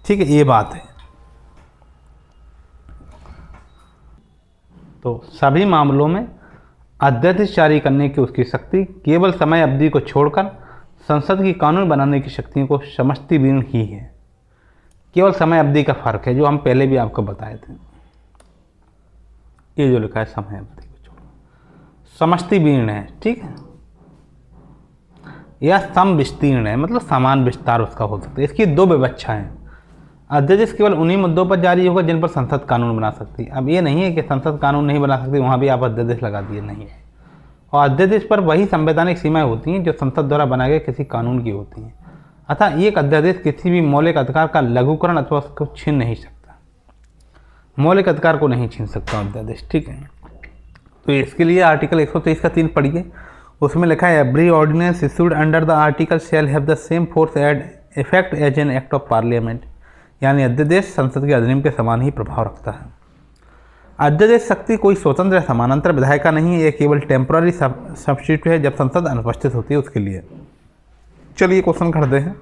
ठीक है, ये बात है। तो सभी मामलों में अध्यादेश जारी करने की उसकी शक्ति केवल समय अवधि को छोड़कर संसद की कानून बनाने की शक्तियों को समझती भी ही है। केवल समय अवधि का फर्क है, जो हम पहले भी आपको बताए थे। ये जो लिखा है समय अवधि को छोड़, समष्टि विस्तीर्ण है। ठीक है, या सम विस्तीर्ण है, मतलब समान विस्तार उसका हो सकता है। इसकी दो विवक्षाएं हैं। अध्यादेश केवल उन्हीं मुद्दों पर जारी होगा जिन पर संसद कानून बना सकती है। अब ये नहीं है कि संसद कानून नहीं बना सकती, वहाँ भी आप अध्यादेश लगा दिए, नहीं है। और अध्यादेश पर वही संवैधानिक सीमाएं होती हैं जो संसद द्वारा बनाए गए किसी कानून की होती हैं। अतः एक अध्यादेश किसी भी मौलिक अधिकार का लघुकरण अथवा उसको छीन नहीं सकता, मौलिक अधिकार को नहीं छीन सकता अध्यादेश, ठीक है। तो इसके लिए आर्टिकल 123 का 3 पढ़िए, उसमें लिखा है every ordinance issued under the article shall have the same force and effect as an act of parliament, यानी अध्यादेश संसद के अधिनियम के समान ही प्रभाव रखता है। अध्यादेश शक्ति कोई स्वतंत्र या समानांतर विधायिका का नहीं है, ये केवल टेम्पररी सब्स्टिट्यूट है जब संसद अनुपस्थित होती है उसके लिए। चलिए क्वेश्चन करते हैं।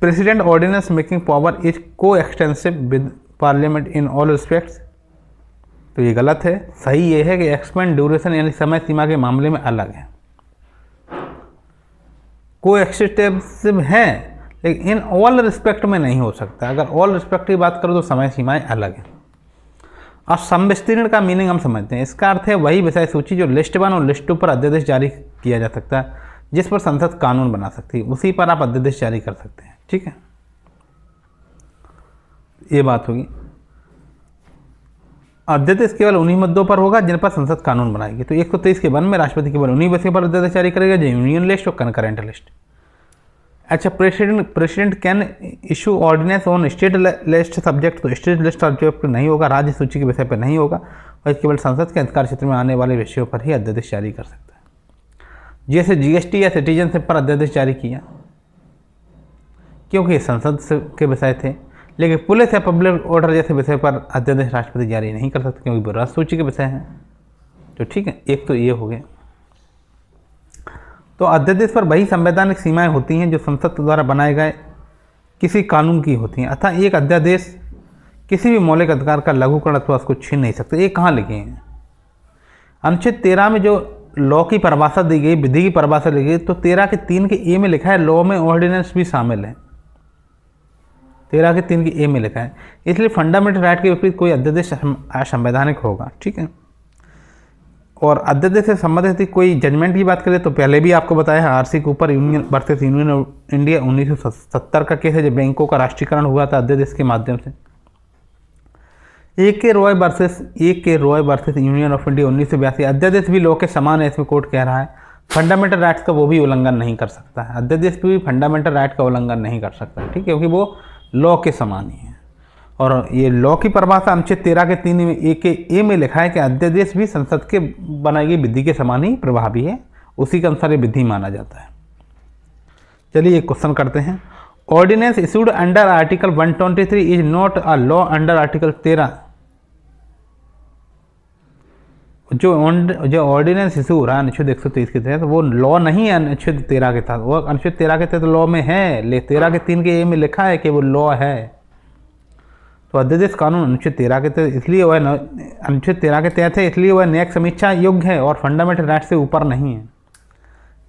President ordinance making power is coextensive with parliament in all respects, तो ये गलत है। सही ये है कि एक्सपेंड ड्यूरेशन यानी समय सीमा के मामले में अलग है, को एक्सटेंसिव है लेकिन इन ऑल रिस्पेक्ट में नहीं हो सकता। अगर ऑल रिस्पेक्ट की बात करो तो समय सीमाएं अलग है। अब संविस्तीर्ण का मीनिंग हम समझते हैं। इसका अर्थ है वही विषय सूची जो लिस्ट 1 और लिस्ट 2 पर अध्यादेश जारी किया जा सकता है, जिस पर संसद कानून बना सकती है, उसी पर आप अध्यादेश जारी कर सकते हैं, ठीक है। ये बात होगी। अध्यादेश केवल उन्हीं मुद्दों पर होगा जिन पर संसद कानून बनाएगी। तो 123 के 1 में राष्ट्रपति केवल उन्हीं विषयों पर अध्यादेश जारी करेगा जो यूनियन लिस्ट और कनकरेंट लिस्ट। अच्छा, president can issue ordinance on state list subject, तो स्टेट लिस्ट सब्जेक्ट पर नहीं होगा, राज्य सूची के विषय पर नहीं होगा, और केवल संसद के अधिकार क्षेत्र में आने वाले विषयों पर ही अध्यादेश जारी कर सकता है। जैसे जीएसटी या सिटीजनशिप पर अध्यादेश जारी किया क्योंकि संसद के विषय थे, लेकिन पुलिस या पब्लिक ऑर्डर जैसे विषय पर अध्यादेश राष्ट्रपति जारी नहीं कर सकते क्योंकि वो राज्य सूची के विषय हैं। तो ठीक है, एक तो ये हो गया। तो अध्यादेश पर वही संवैधानिक सीमाएं होती हैं जो संसद द्वारा बनाए गए किसी कानून की होती हैं। अतः एक अध्यादेश किसी भी मौलिक अधिकार का लघुकरण अथवा उसको छीन नहीं सकते। ये कहाँ लिखे हैं? अनुच्छेद 13 में जो लॉ की परिभाषा दी गई, विधि की परिभाषा दी गई, तो 13 के 3 के ए में लिखा है लॉ में ऑर्डिनेंस भी शामिल है। 13 के 3 के ए में लिखा है, इसलिए फंडामेंटल राइट के विपरीत कोई अध्यादेश असंवैधानिक होगा, ठीक है। और अध्यादेश से संबंधित कोई जजमेंट की बात करें तो पहले भी आपको बताया है, RC Cooper union versus union of India 1970 का केस है जब बैंकों का राष्ट्रीयकरण हुआ था अध्यादेश के माध्यम से। ए के Roy versus union of India 1982, अध्यादेश भी लॉ के समान है, इसमें कोर्ट कह रहा है फंडामेंटल राइट्स का वो भी उल्लंघन नहीं कर सकता है, अध्यादेश भी फंडामेंटल राइट का उल्लंघन नहीं कर सकता है, ठीक है, क्योंकि वो लॉ के समान ही है। और ये लॉ की परिभाषा अनुच्छेद 13 के 3 में ए में लिखा है कि अध्यादेश भी संसद के बनाई गई विधि के समान ही प्रभावी है, उसी के अनुसार ये विधि माना जाता है। चलिए एक क्वेश्चन करते हैं। Ordinance issued under article 123 is not a law under article 13। जो ऑर्डिनेंस इशू हो रहा है अनुच्छेद 123 के तहत वो लॉ नहीं है अनुच्छेद 13 के तहत, वो अनुच्छेद 13 के तहत लॉ में है, 13 के 3 के ए में लिखा है कि वो लॉ है। तो अध्यादेश कानून अनुच्छेद 13 के तहत इसलिए वह अनुच्छेद 13 के तहत है, इसलिए वह न्यायिक समीक्षा योग्य है और फंडामेंटल राइट से ऊपर नहीं है।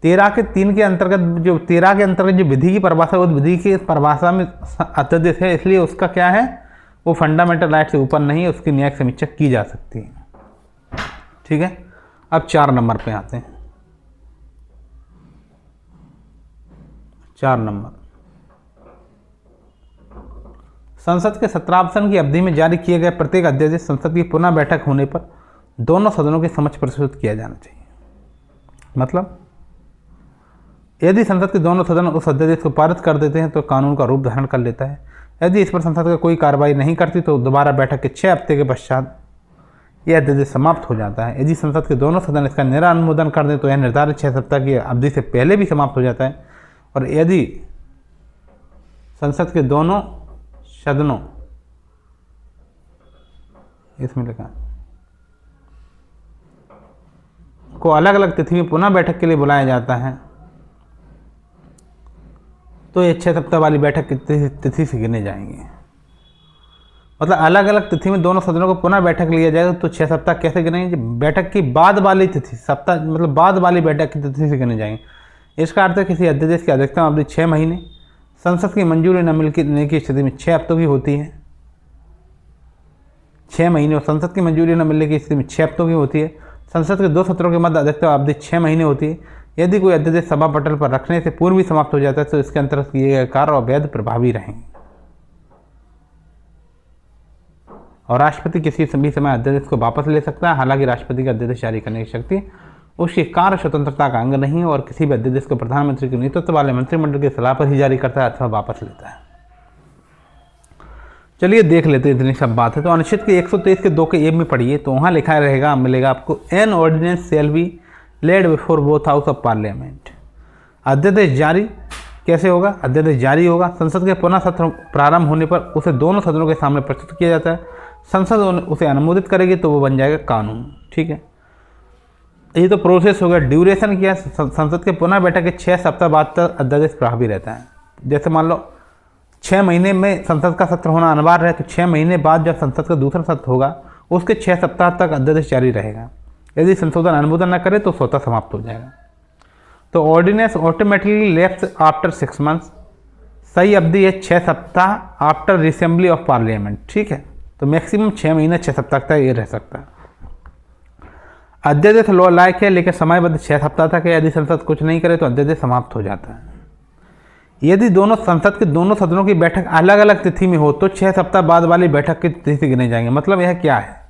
13 के 3 के अंतर्गत जो 13 के अंतर्गत जो विधि की परिभाषा, उस विधि की परिभाषा में अध्यादेश है, इसलिए उसका क्या है, वो फंडामेंटल राइट से ऊपर नहीं है, उसकी न्यायिक समीक्षा की जा सकती है, ठीक है। अब 4 नंबर पे आते हैं। 4 नंबर, संसद के सत्रावसान की अवधि में जारी किए गए प्रत्येक अध्यादेश संसद की पुनः बैठक होने पर दोनों सदनों के समक्ष प्रस्तुत किया जाना चाहिए। मतलब यदि संसद के दोनों सदन उस अध्यादेश को पारित कर देते हैं तो कानून का रूप धारण कर लेता है। यदि इस पर संसद का कोई कार्रवाई नहीं करती तो दोबारा बैठक के 6 हफ्ते के पश्चात यह अध्यादेश समाप्त हो जाता है। यदि संसद के दोनों सदन इसका निरानुमोदन कर दें तो यह निर्धारित 6 सप्ताह की अवधि से पहले भी समाप्त हो जाता है। और यदि संसद के दोनों सदनों, इसमें लिखा को अलग अलग तिथि में पुनः बैठक के लिए बुलाया जाता है तो ये 6 सप्ताह वाली बैठक की तिथि से गिने जाएंगे। मतलब अलग अलग तिथि में दोनों सदनों को पुनः बैठक लिया जाएगा तो 6 सप्ताह कैसे गिनेंगे? बैठक की बाद वाली तिथि, सप्ताह मतलब बाद वाली बैठक की तिथि से गिने जाएंगे। इसका अर्थ है किसी अध्यादेश की अधिकतम अवधि 6 महीने, संसद की मंजूरी न मिलने की स्थिति में 6 हफ्तों की होती है। 6 महीने और संसद की मंजूरी न मिलने की स्थिति में 6 हफ्तों की होती है। संसद के 2 सत्रों के मध्य अधिकतम अवधि 6 महीने होती है। यदि कोई अध्यादेश सभा पटल पर रखने से पूर्व ही समाप्त हो जाता है तो इसके अंतर्गत किए गए कार्य अवैध प्रभावी रहेंगे। और राष्ट्रपति किसी भी समय अध्यादेश को वापस ले सकता है, हालांकि राष्ट्रपति का अध्यादेश जारी करने की शक्ति उसकी कार्य स्वतंत्रता का अंग नहीं है और किसी भी अध्यादेश को प्रधानमंत्री के नेतृत्व वाले मंत्रिमंडल की सलाह पर ही जारी करता है अथवा वापस लेता है। चलिए देख लेते हैं, इतनी सब बात है। तो अनुच्छेद के 123 के 2 के ए में पढ़िए तो वहाँ लिखा रहेगा, मिलेगा आपको, an ordinance shall be laid before both house of parliament. अध्यादेश जारी कैसे होगा? अध्यादेश जारी होगा, संसद के पुनः सत्र प्रारंभ होने पर उसे दोनों सदनों के सामने प्रस्तुत किया जाता है, संसद उसे अनुमोदित करेगी तो वो बन जाएगा कानून। ठीक है, ये तो प्रोसेस होगा। ड्यूरेशन क्या है? संसद के पुनः बैठक के 6 सप्ताह बाद तक अध्यादेश प्रभावी रहता है। जैसे मान लो 6 महीने में संसद का सत्र होना अनिवार्य है, तो 6 महीने बाद जब संसद का दूसरा सत्र होगा उसके 6 सप्ताह तक अध्यादेश जारी रहेगा। यदि संशोधन अनुमोदन न करे तो स्वतः समाप्त हो जाएगा। तो ordinance automatically left after 6 months, सही अवधि है 6 सप्ताह आफ्टर रिसेंबली ऑफ पार्लियामेंट। ठीक है, तो मैक्सिमम 6 महीने 6 सप्ताह तक ये रह सकता है। अध्यादेश लॉ लायक है लेकिन समयबद्ध 6 सप्ताह तक है। यदि संसद कुछ नहीं करे तो अध्यादेश समाप्त हो जाता है। यदि दोनों संसद के दोनों सदनों की बैठक अलग अलग तिथि में हो तो 6 सप्ताह बाद वाली बैठक की तिथि गिने जाएंगे। मतलब यह क्या है?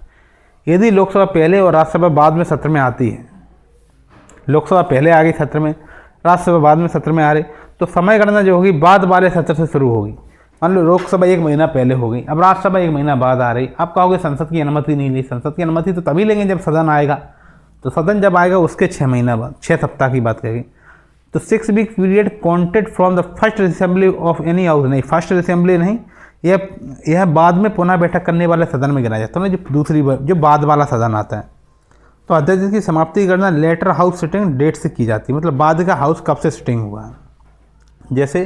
यदि लोकसभा पहले और राज्यसभा बाद में सत्र में आती है, लोकसभा पहले आ गई सत्र में, राज्यसभा बाद में सत्र में आ रही, तो समय गणना जो होगी बाद वाले सत्र से शुरू होगी। मान लो लोकसभा 1 महीना पहले हो गई, अब राज्यसभा 1 महीना बाद आ रही। आप कहोगे संसद की अनुमति नहीं ली। संसद की अनुमति तो तभी लेंगे जब सदन आएगा, तो सदन जब आएगा उसके 6 महीना बाद, 6 सप्ताह की बात करेंगे। तो 6 week period counted from the first assembly of any house, नहीं फर्स्ट असेंबली नहीं, यह बाद में पुनः बैठक करने वाले सदन में गिना जाता है, जो दूसरी जो बाद वाला सदन आता है। तो अध्यादेश की समाप्ति की गणना लेटर हाउस सिटिंग डेट से की जाती है, मतलब बाद का हाउस कब से सिटिंग हुआ है। जैसे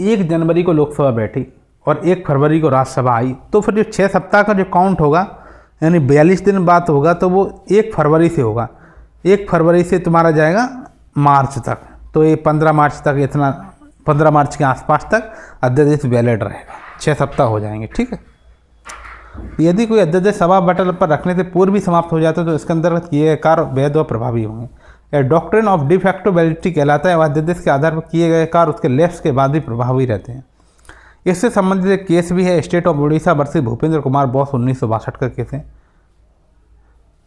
1 जनवरी को लोकसभा बैठी और 1 फरवरी को राज्यसभा आई, तो फिर जो 6 सप्ताह का जो काउंट होगा, यानी 42 दिन बाद होगा, तो वो 1 फरवरी से होगा। 1 फरवरी से तुम्हारा जाएगा मार्च तक, तो ये 15 मार्च तक, इतना 15 मार्च के आसपास तक अध्यादेश वैलिड रहेगा, 6 सप्ताह हो जाएंगे। ठीक है, यदि कोई अध्यादेश सभा पटल पर रखने से पूर्व भी समाप्त हो जाता है तो इसके अंतर्गत किए गए कार्य वैध और प्रभावी होंगे। यह doctrine of de facto validity कहलाता है। वह अध्यादेश के आधार पर किए गए कार्य उसके लैप्स के बाद भी प्रभावी रहते हैं। इससे संबंधित एक केस भी है, state of Orissa versus Bhupendra Kumar Bose 1962 का केस है।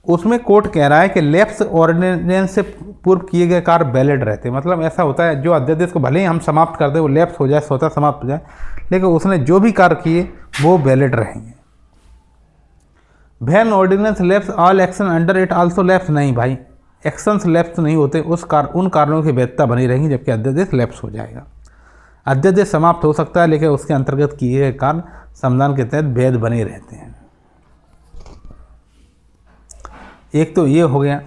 उसमें कोर्ट कह रहा है कि लैप्स ऑर्डिनेंस से पूर्व किए गए कार्य वैलिड रहते हैं। मतलब ऐसा होता है, जो अध्यादेश को भले ही हम समाप्त कर दें, वो लैप्स हो जाए, स्वतः समाप्त हो जाए, लेकिन उसने जो भी कार्य किए वो वैलिड रहेंगे। When ordinance lapse all action under it also lapse, नहीं भाई, एक्शंस लैप्स नहीं होते, उन कारणों की वैधता बनी रहेगी, जबकि अध्यादेश लैप्स हो जाएगा। अध्यादेश समाप्त हो सकता है लेकिन उसके अंतर्गत किए गए कार्य संविधान के तहत वैध बने रहते हैं। एक तो ये हो गया।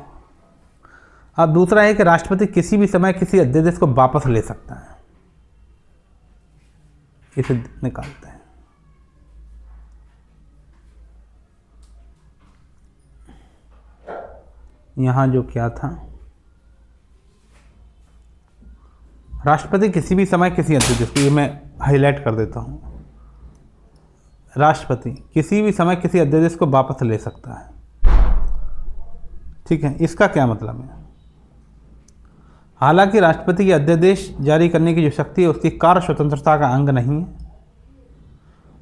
अब दूसरा है कि राष्ट्रपति किसी भी समय किसी अध्यादेश को वापस ले सकता है। इसे निकालते हैं। यहाँ जो क्या था, राष्ट्रपति किसी भी समय किसी अध्यादेश को, ये मैं हाईलाइट कर देता हूँ, राष्ट्रपति किसी भी समय किसी अध्यादेश को वापस ले सकता है। ठीक है, इसका क्या मतलब है? हालांकि राष्ट्रपति की अध्यादेश जारी करने की जो शक्ति है उसकी कार्य स्वतंत्रता का अंग नहीं है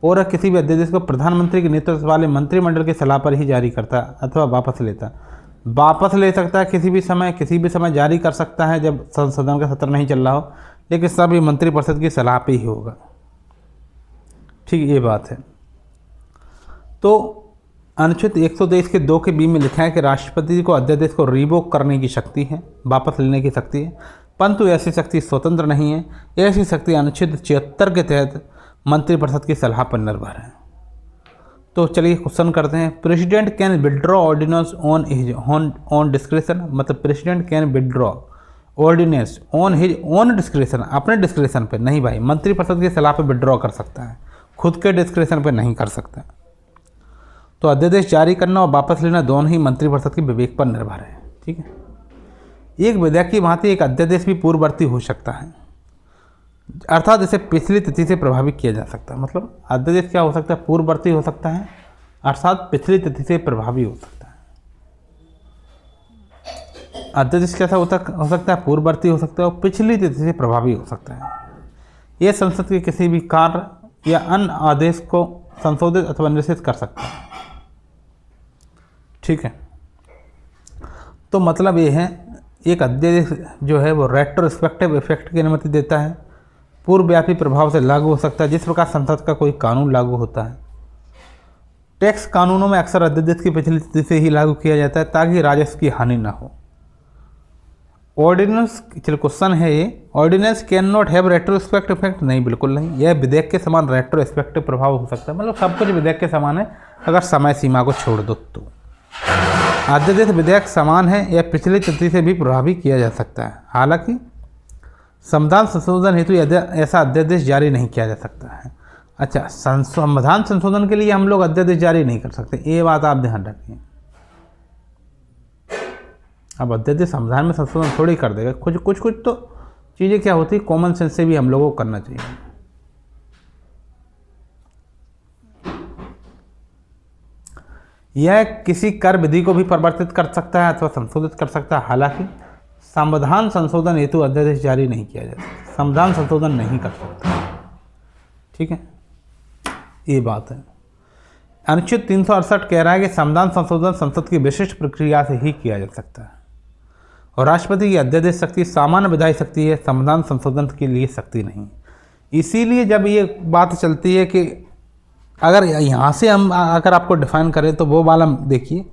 और किसी भी अध्यादेश को प्रधानमंत्री के नेतृत्व वाले मंत्रिमंडल की सलाह पर ही जारी करता अथवा वापस लेता। वापस ले सकता है किसी भी समय जारी कर सकता है जब संसद का सत्र नहीं चल रहा हो, लेकिन सब ये मंत्रिपरिषद की सलाह पे ही होगा। ठीक, ये बात है। तो अनुच्छेद 123 के 2 के बी में लिखा है कि राष्ट्रपति को अध्यादेश को रिवोक करने की शक्ति है, वापस लेने की शक्ति है, परंतु ऐसी शक्ति स्वतंत्र नहीं है। ऐसी शक्ति अनुच्छेद 76 के तहत मंत्रिपरिषद की सलाह पर निर्भर है। तो चलिए क्वेश्चन करते हैं। President can withdraw ordinance on his own description, मतलब president can withdraw ordinance on his own description, अपने डिस्क्रिप्शन पे नहीं भाई, मंत्रिपरिषद की सलाह पे विड्रॉ कर सकता है, खुद के डिस्क्रिप्शन पे नहीं कर सकता। तो अध्यादेश जारी करना और वापस लेना दोनों ही मंत्रिपरिषद के विवेक पर निर्भर है। ठीक है, एक विधेयक की भांति एक अध्यादेश भी पूर्ववर्ती हो सकता है, अर्थात इसे पिछली तिथि से प्रभावित किया जा सकता है। मतलब अध्यादेश क्या हो सकता है? पूर्ववर्ती हो सकता है, अर्थात पिछली तिथि से प्रभावी हो सकता है। अध्यादेश कैसा हो सकता है? पूर्ववर्ती हो सकता है और पिछली तिथि से प्रभावी हो सकता है। यह संसद के किसी भी कार्य या अन्य आदेश को संशोधित अथवा निरसित कर सकता है। ठीक है, तो मतलब ये है, एक अध्यादेश जो है वो रेट्रोस्पेक्टिव इफेक्ट की अनुमति देता है, पूर्वव्यापी प्रभाव से लागू हो सकता है जिस प्रकार संसद का कोई कानून लागू होता है। टैक्स कानूनों में अक्सर अध्यादेश की पिछली तिथि से ही लागू किया जाता है ताकि राजस्व की हानि न हो। ऑर्डिनेंस, चलो क्वेश्चन है ये, ordinance can not have retrospective effect. नहीं, बिल्कुल नहीं, यह विधेयक के समान रेट्रोस्पेक्टिव प्रभाव हो सकता है। मतलब सब कुछ विधेयक के समान है अगर समय सीमा को छोड़ दो तो। अध्यादेश विधेयक समान है, यह पिछली तिथि से भी प्रभावी किया जा सकता है। हालांकि संविधान संशोधन हेतु ऐसा अध्यादेश जारी नहीं किया जा सकता है। अच्छा, संविधान संशोधन के लिए हम लोग अध्यादेश जारी नहीं कर सकते, ये बात आप ध्यान रखिए। अब अध्यादेश संविधान में संशोधन थोड़ी कर देगा, कुछ तो चीज़ें क्या होती है कॉमन सेंस से भी हम लोगों को करना चाहिए। यह किसी कर विधि को भी परिवर्तित कर सकता है अथवा संशोधित कर सकता है। हालांकि संविधान संशोधन हेतु अध्यादेश जारी नहीं किया जा सकता, संविधान संशोधन नहीं कर सकता। ठीक है, ये बात है। अनुच्छेद 368 कह रहा है कि संविधान संशोधन संसद की विशिष्ट प्रक्रिया से ही किया जा सकता है और राष्ट्रपति की अध्यादेश शक्ति सामान्य विधायी शक्ति है, संविधान संशोधन के लिए शक्ति नहीं। इसीलिए जब ये बात चलती है कि अगर यहाँ से हम अगर आपको डिफाइन करें तो वो वाला देखिए,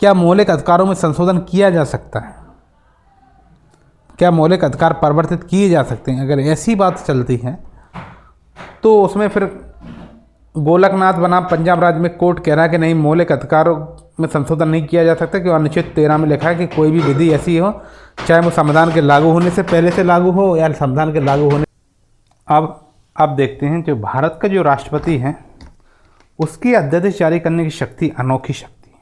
क्या मौलिक अधिकारों में संशोधन किया जा सकता है, क्या मौलिक अधिकार परिवर्तित किए जा सकते हैं। अगर ऐसी बात चलती है तो उसमें फिर गोलकनाथ बनाम पंजाब राज्य में कोर्ट कह रहा है कि नहीं, मौलिक अधिकारों में संशोधन नहीं किया जा सकता, क्योंकि अनुच्छेद 13 में लिखा है कि कोई भी विधि ऐसी हो, चाहे वो संविधान के लागू होने से पहले से लागू हो या संविधान के लागू होने। अब देखते हैं, जो भारत का जो राष्ट्रपति है उसकी अध्यादेश जारी करने की शक्ति अनोखी शक्ति है।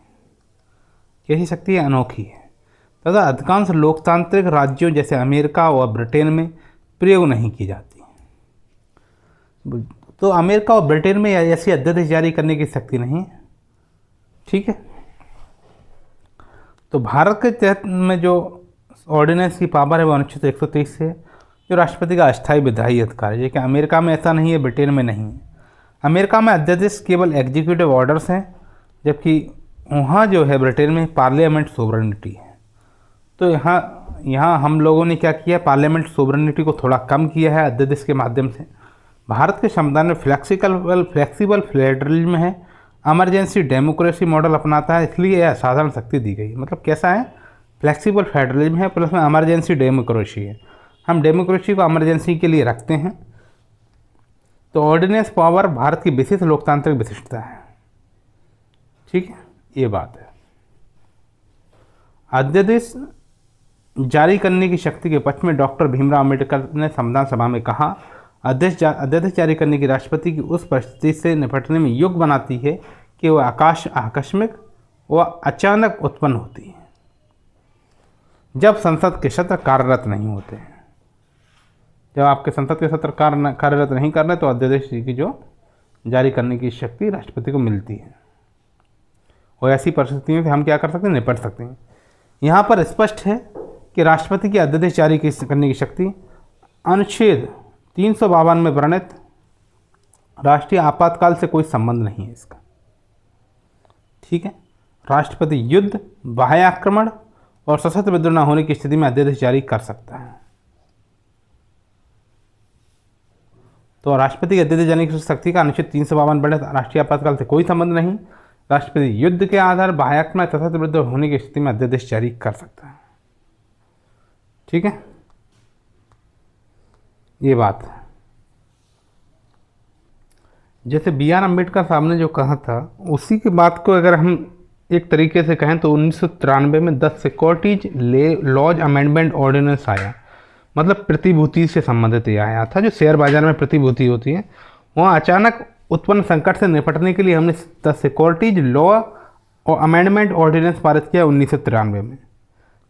कैसी शक्ति है? अनोखी है, तथा अधिकांश लोकतांत्रिक राज्यों जैसे अमेरिका और ब्रिटेन में प्रयोग नहीं की जाती। तो अमेरिका और ब्रिटेन में ऐसी अध्यादेश जारी करने की शक्ति नहीं है। ठीक है, तो भारत के तहत में जो ऑर्डिनेंस की पावर है वो अनुच्छेद 123 से, जो राष्ट्रपति का अस्थायी विधायी अधिकार है, कि अमेरिका में ऐसा नहीं है, ब्रिटेन में नहीं है। अमेरिका में अध्यादेश केवल एग्जीक्यूटिव ऑर्डर्स हैं, जबकि वहाँ जो है ब्रिटेन में पार्लियामेंट सोवरेनिटी है। तो यहाँ हम लोगों ने क्या किया, पार्लियामेंट सोवरेनिटी को थोड़ा कम किया है अध्यादेश के माध्यम से। भारत के संविधान में फ्लेक्सिबल फेडरलिज्म है, इमरजेंसी डेमोक्रेसी मॉडल अपनाता है, इसलिए यह असाधारण शक्ति दी गई। मतलब कैसा है, फ्लेक्सिबल फेडरलिज्म है प्लस में इमरजेंसी डेमोक्रेसी है। हम डेमोक्रेसी को इमरजेंसी के लिए रखते हैं। तो ऑर्डिनेंस पावर भारत की विशेष लोकतांत्रिक विशिष्टता है। ठीक है, ये बात है। अध्यादेश जारी करने की शक्ति के पक्ष में डॉक्टर भीमराव अम्बेडकर ने संविधान सभा में कहा, अध्यादेश जारी करने की राष्ट्रपति की उस परिस्थिति से निपटने में योग्य बनाती है कि वह आकस्मिक व अचानक उत्पन्न होती है, जब संसद के सत्र कार्यरत नहीं होते हैं। जब आपके संसद के सत्र कार्यरत नहीं कर रहे तो अध्यादेश की जो जारी करने की शक्ति राष्ट्रपति को मिलती है, और ऐसी परिस्थितियों से हम क्या कर सकते हैं, निपट सकते हैं। यहाँ पर स्पष्ट है कि राष्ट्रपति की अध्यादेश जारी करने की शक्ति अनुच्छेद 352 में वर्णित राष्ट्रीय आपातकाल से कोई संबंध नहीं है इसका। ठीक है, राष्ट्रपति युद्ध, बाह्य आक्रमण और सशस्त्र विद्रोह न होने की स्थिति में अध्यादेश जारी कर सकता है। तो राष्ट्रपति की अध्यादेश जारी की शक्ति का अनुच्छेद 352 वर्णित राष्ट्रीय आपातकाल से कोई संबंध नहीं। राष्ट्रपति युद्ध के आधार, बाह्य आक्रमण, सशस्त्र विद्रोह होने की स्थिति में अध्यादेश जारी कर सकता है। ठीक है, ये बात है। जैसे B.R. अम्बेडकर साहब ने जो कहा था, उसी की बात को अगर हम एक तरीके से कहें तो 1993 में 10 सिक्योरिटीज लॉज अमेंडमेंट ऑर्डिनेंस आया। मतलब प्रतिभूति से संबंधित यह आया था, जो शेयर बाजार में प्रतिभूति होती है। वहाँ अचानक उत्पन्न संकट से निपटने के लिए हमने 10 सिक्योरिटीज लॉ और अमेंडमेंट ऑर्डिनेंस पारित किया 1993 में।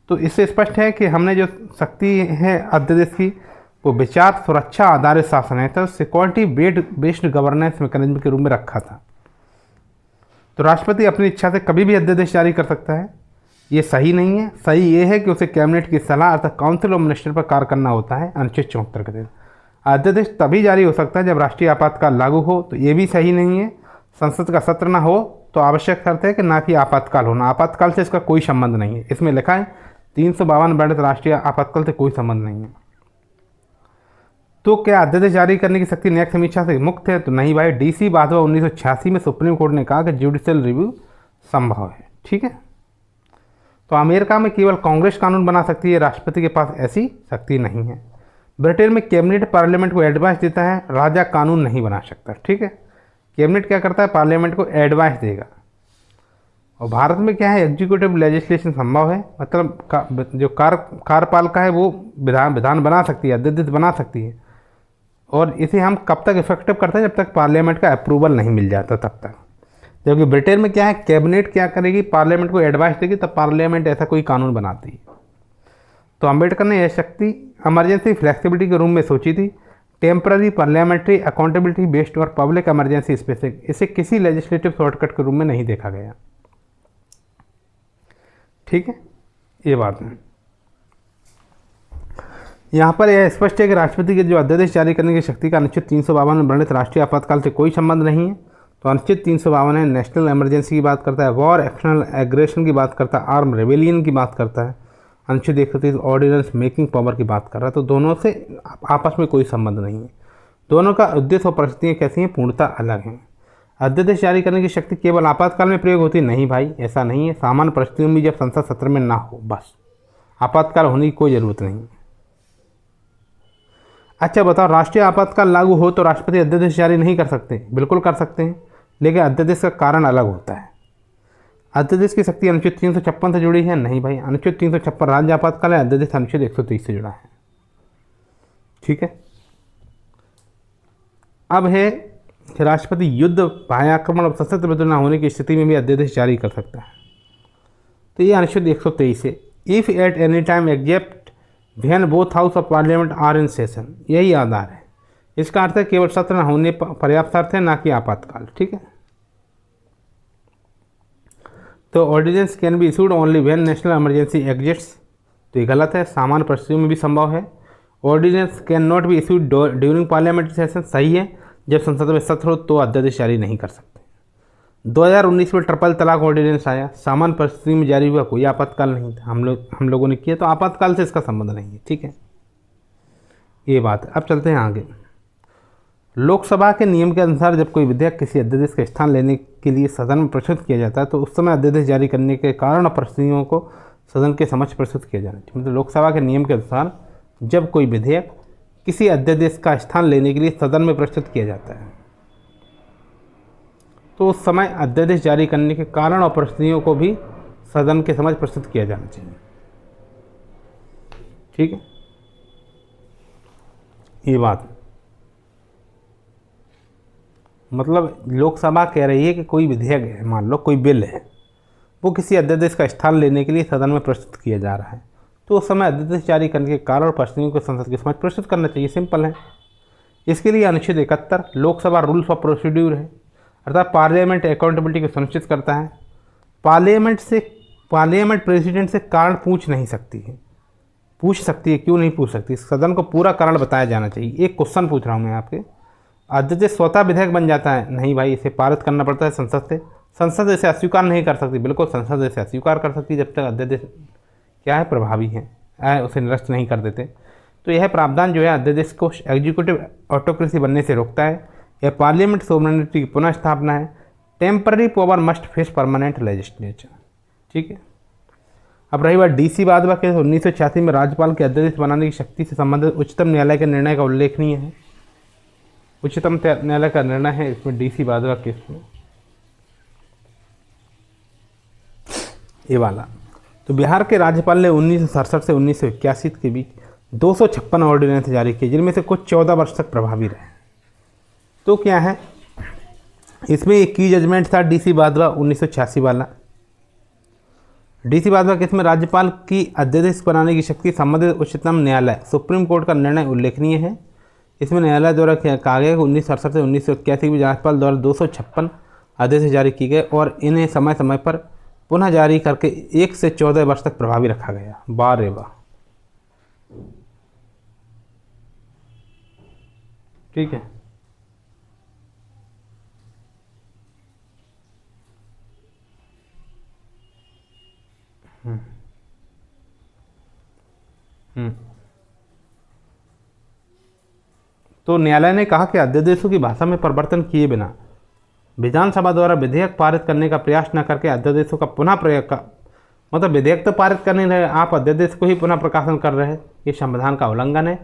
तो इससे स्पष्ट है कि हमने जो शक्ति है अध्यादेश की, वो विचार सुरक्षा आधारित शासन है, तो सिक्योरिटी बेस्ड गवर्नेंस मैकेनिज्म के रूप में रखा था। तो राष्ट्रपति अपनी इच्छा से कभी भी अध्यादेश जारी कर सकता है, ये सही नहीं है। सही ये है कि उसे कैबिनेट की सलाह अर्थात काउंसिल ऑफ मिनिस्टर पर कार्य करना होता है, अनुच्छेद 74 के तहत। अध्यादेश तभी जारी हो सकता है जब राष्ट्रीय आपातकाल लागू हो, तो ये भी सही नहीं है। संसद का सत्र ना हो तो आवश्यक शर्त है कि ना कि आपातकाल होना। आपातकाल से इसका कोई संबंध नहीं है। इसमें लिखा है 352 वर्णित राष्ट्रीय आपातकाल से कोई संबंध नहीं है। तो क्या अध्यादेश जारी करने की शक्ति न्यायिक समीक्षा से मुक्त है? तो नहीं भाई, DC वाधवा 1986 में सुप्रीम कोर्ट ने कहा कि जुडिशियल रिव्यू संभव है। ठीक है, तो अमेरिका में केवल कांग्रेस कानून बना सकती है, राष्ट्रपति के पास ऐसी शक्ति नहीं है। ब्रिटेन में कैबिनेट पार्लियामेंट को एडवाइस देता है, राजा कानून नहीं बना सकता। ठीक है, कैबिनेट क्या करता है? पार्लियामेंट को एडवाइस देगा। और भारत में क्या है? एग्जीक्यूटिव लेजिस्लेशन संभव है, मतलब जो कार्यपालिका है वो विधान बना सकती है, अध्यादेश बना सकती है। और इसे हम कब तक इफेक्टिव करते हैं? जब तक पार्लियामेंट का अप्रूवल नहीं मिल जाता तब तक। जबकि ब्रिटेन में क्या है? कैबिनेट क्या करेगी? पार्लियामेंट को एडवाइस देगी, तब पार्लियामेंट ऐसा कोई कानून बनाती है। तो अम्बेडकर ने यह शक्ति इमरजेंसी फ्लेक्सिबिलिटी के रूम में सोची थी, टेम्पररी पार्लियामेंट्री अकाउंटेबिलिटी बेस्ड और पब्लिक इमरजेंसी स्पेसिफिक। इसे किसी लेजिस्लेटिव शॉर्टकट के रूम में नहीं देखा गया। ठीक है, ये बात है। यहाँ पर यह स्पष्ट है कि राष्ट्रपति के जो अध्यादेश जारी करने की शक्ति का अनुच्छेद 352 में वर्णित राष्ट्रीय आपातकाल से कोई संबंध नहीं है। तो अनुच्छेद 352 है, नेशनल इमरजेंसी की बात करता है, वॉर एक्सटर्नल एग्रेशन की बात करता है, आर्म रेबेलियन की बात करता है। अनुच्छेद 130 ऑर्डिनेंस मेकिंग पावर की बात कर रहा है। तो दोनों से आपस में कोई संबंध नहीं है। दोनों का उद्देश्य और परिस्थितियाँ कैसी हैं? पूर्णतः अलग हैं। अध्यादेश जारी करने की शक्ति केवल आपातकाल में प्रयोग होती है? नहीं भाई, ऐसा नहीं है। सामान्य परिस्थितियों में जब संसद सत्र में ना हो, बस आपातकाल होने की कोई ज़रूरत नहीं। अच्छा बताओ, राष्ट्रीय आपातकाल लागू हो तो राष्ट्रपति अध्यादेश जारी नहीं कर सकते? बिल्कुल कर सकते हैं, लेकिन अध्यादेश का कारण अलग होता है। अध्यादेश की शक्ति अनुच्छेद 356 से जुड़ी है? नहीं भाई, अनुच्छेद 356 राज्य आपातकाल है, अध्यादेश अनुच्छेद 123 से जुड़ा है। ठीक है, अब है कि राष्ट्रपति युद्ध, बाह्य आक्रमण और सशस्त्र विद्रोह न होने की स्थिति में भी अध्यादेश जारी कर सकता है। तो ये अनुच्छेद 123 है। If at any time except when both house of parliament are in session, यही आधार है। इसका अर्थ है केवल सत्र न होने पर्याप्त अर्थ है, ना कि आपातकाल। ठीक है, तो ordinance can be issued only when national emergency exists, तो ये गलत है, सामान्य परिस्थितियों में भी संभव है। Ordinance can not be issued during parliamentary session, सही है, जब संसद में सत्र हो तो अध्यादेश जारी नहीं कर सकते। 2019 में ट्रिपल तलाक ऑर्डिनेंस आया, सामान्य परिस्थिति में जारी हुआ, कोई आपातकाल नहीं था, हम लोगों ने किया, तो आपातकाल से इसका संबंध नहीं है। ठीक है, ये बात है। अब चलते हैं आगे। लोकसभा के नियम के अनुसार जब कोई विधेयक किसी अध्यादेश का स्थान लेने के लिए सदन में प्रस्तुत किया जाता है तो उस समय अध्यादेश जारी करने के कारण और परिस्थितियों को सदन के समक्ष प्रस्तुत किया जाना चाहिए। मतलब लोकसभा के नियम के अनुसार जब कोई विधेयक किसी अध्यादेश का स्थान लेने के लिए सदन में प्रस्तुत किया जाता है तो उस समय अध्यादेश जारी करने के कारण और परिस्थितियों को भी सदन के समक्ष प्रस्तुत किया जाना चाहिए। ठीक है, ये बात मतलब लोकसभा कह रही है कि कोई विधेयक है, मान लो कोई बिल है, वो किसी अध्यादेश का स्थान लेने के लिए सदन में प्रस्तुत किया जा रहा है तो उस समय अध्यादेश जारी करने के कारण और परिस्थितियों को संसद के समक्ष प्रस्तुत करना चाहिए। सिंपल है। इसके लिए अनुच्छेद 71 लोकसभा रूल्स ऑफ प्रोसीड्यूर है, अर्थात पार्लियामेंट अकाउंटेबिलिटी को सुनिश्चित करता है। पार्लियामेंट प्रेसिडेंट से कारण पूछ नहीं सकती है, पूछ सकती है, क्यों नहीं पूछ सकती? सदन को पूरा कारण बताया जाना चाहिए। एक क्वेश्चन पूछ रहा हूँ मैं आपके, अध्यादेश स्वतः विधेयक बन जाता है? नहीं भाई, इसे पारित करना पड़ता है संसद से। संसद इसे अस्वीकार नहीं कर सकती, बिल्कुल संसद इसे अस्वीकार कर सकती है जब तक अध्यादेश क्या है, प्रभावी है, उसे निरस्त नहीं कर देते। तो यह प्रावधान जो है अध्यादेश को एग्जीक्यूटिव ऑटोक्रेसी बनने से रोकता है। यह पार्लियामेंट सोवरेनिटी की पुनः स्थापना है। Temporary power must face permanent legislature. ठीक है, अब रही बात DC वाधवा के 1986 में राज्यपाल के अध्यादेश बनाने की शक्ति से संबंधित उच्चतम न्यायालय के निर्णय का उल्लेखनीय है। उच्चतम न्यायालय का निर्णय है इसमें DC वाधवा केस में, ये वाला। तो बिहार के राज्यपाल ने 1967 से 1981 के बीच 256 ऑर्डिनेंस जारी किए, जिनमें से कुछ 14 वर्ष तक प्रभावी रहे। तो क्या है इसमें एक की जजमेंट था DC वाधवा 1986 वाला। DC वाधवा केस में राज्यपाल की अध्यादेश बनाने की शक्ति संबंधित उच्चतम न्यायालय सुप्रीम कोर्ट का निर्णय उल्लेखनीय है। इसमें न्यायालय द्वारा कहा गया कि 1967 से 1981 के बीच राज्यपाल द्वारा 256 आदेश जारी किए गए और इन्हें समय समय पर पुनः जारी करके 1 से 14 वर्ष तक प्रभावी रखा गया। वाह रे वाह। ठीक है, तो न्यायालय ने कहा कि अध्यादेशों की भाषा में परिवर्तन किए बिना विधानसभा द्वारा विधेयक पारित करने का प्रयास न करके अध्यादेशों का पुनः प्रयोग का, मतलब विधेयक तो पारित कर नहीं रहे, आप अध्यादेश को ही पुनः प्रकाशन कर रहे हैं, ये संविधान का उल्लंघन है।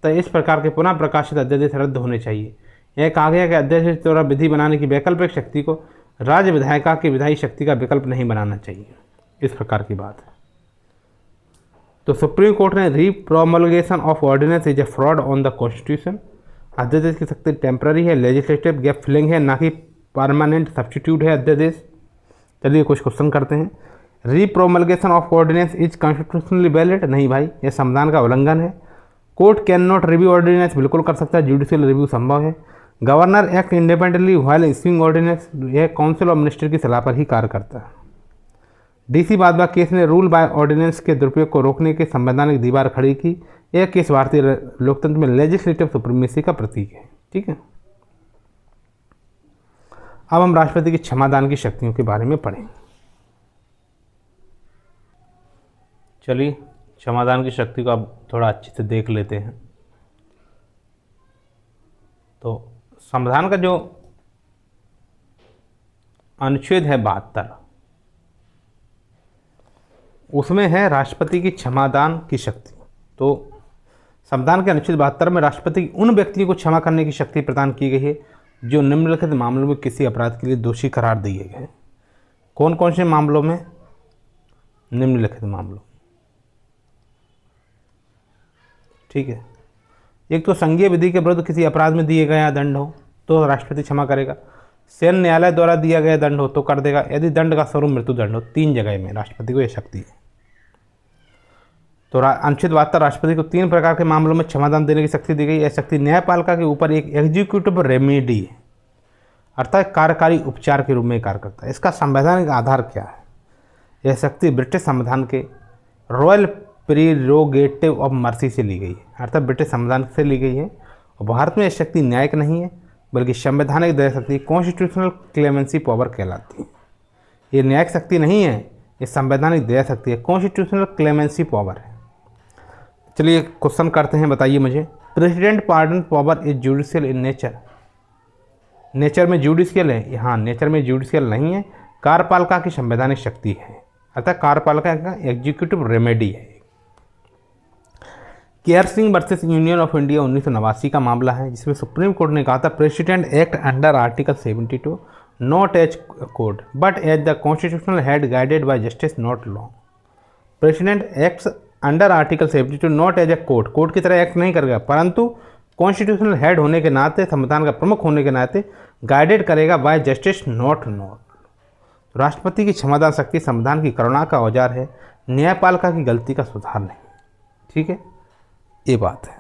तो इस प्रकार के पुनः प्रकाशित अध्यादेश रद्द होने चाहिए। यह कहा गया कि अध्यादेश द्वारा विधि बनाने की वैकल्पिक शक्ति को राज्य विधायिका की विधायी शक्ति का विकल्प नहीं बनाना चाहिए, इस प्रकार की बात है। तो सुप्रीम कोर्ट ने repromulgation of ordinance is a fraud on the constitution, अध्यादेश की शक्ति टेम्पररी है, लेजिस्लेटिव गैप फिलिंग है, ना कि परमानेंट सब्स्टिट्यूट है अध्यादेश। चलिए कुछ क्वेश्चन करते हैं। Repromulgation of ordinance is constitutionally valid, नहीं भाई, यह संविधान का उल्लंघन है। Court can not review ordinance, बिल्कुल कर सकता है, जुडिशियल रिव्यू संभव है। Governor act independently while issuing ordinance, यह काउंसिल ऑफ मिनिस्टर की सलाह पर ही कार्य करता है। डीसी बादबा केस ने रूल बाय ऑर्डिनेंस के दुरुपयोग को रोकने के संवैधानिक दीवार खड़ी की। यह केस भारतीय लोकतंत्र में लेजिस्लेटिव सुप्रीमेसी का प्रतीक है। ठीक है, अब हम राष्ट्रपति की क्षमादान की शक्तियों के बारे में पढ़ें। चलिए क्षमादान की शक्ति को अब थोड़ा अच्छे से देख लेते हैं। तो संविधान का जो अनुच्छेद है 72, उसमें है राष्ट्रपति की क्षमादान की शक्ति। तो संविधान के अनुच्छेद 72 में राष्ट्रपति की उन व्यक्तियों को क्षमा करने की शक्ति प्रदान की गई है जो निम्नलिखित मामलों में किसी अपराध के लिए दोषी करार दिए गए। कौन कौन से मामलों में? निम्नलिखित मामलों, ठीक है। एक तो संघीय विधि के विरुद्ध किसी अपराध में दिए गया दंड हो तो राष्ट्रपति क्षमा करेगा। सैन्य न्यायालय द्वारा दिया गया दंड हो तो कर देगा। यदि दंड का स्वरूप मृत्युदंड हो, 3 जगह में राष्ट्रपति को यह शक्ति है। तो अनुच्छेद 72 राष्ट्रपति को 3 प्रकार के मामलों में क्षमादान देने की शक्ति दी गई। यह शक्ति न्यायपालिका के ऊपर एक एग्जीक्यूटिव रेमेडी है, अर्थात कार्यकारी उपचार के रूप में कार्य करता है। इसका संवैधानिक आधार क्या है? यह शक्ति ब्रिटिश संविधान के रॉयल प्रीरोगेटिव ऑफ मर्सी से ली गई है, अर्थात ब्रिटिश संविधान से ली गई है। और भारत में यह शक्ति न्यायिक नहीं है बल्कि संवैधानिक दया शक्ति कॉन्स्टिट्यूशनल क्लेमेंसी पावर कहलाती है। ये न्यायिक शक्ति नहीं है, ये संवैधानिक दया शक्ति है, कॉन्स्टिट्यूशनल क्लेमेंसी पावर है। चलिए क्वेश्चन करते हैं, बताइए मुझे। President pardon power is judicial in nature, nature में जुडिशियल है? हाँ, नेचर में जुडिशियल नहीं है, कार्यपालिका की संवैधानिक शक्ति है, अर्थात कार्यपालिका का एग्जीक्यूटिव रेमेडी है। Care Singh versus union of India 1989 का मामला है, जिसमें सुप्रीम कोर्ट ने कहा था president act under article 72 not as court but as the constitutional head guided by justice not law. President act under article 72 not as a court, court की तरह act नहीं करेगा, परंतु कॉन्स्टिट्यूशनल हेड होने के नाते, संविधान का प्रमुख होने के नाते गाइडेड करेगा बाय जस्टिस नॉट लॉ। राष्ट्रपति की क्षमादान शक्ति संविधान की करुणा का औजार है, न्यायपालिका की गलती का सुधार नहीं। ठीक है, ये बात है।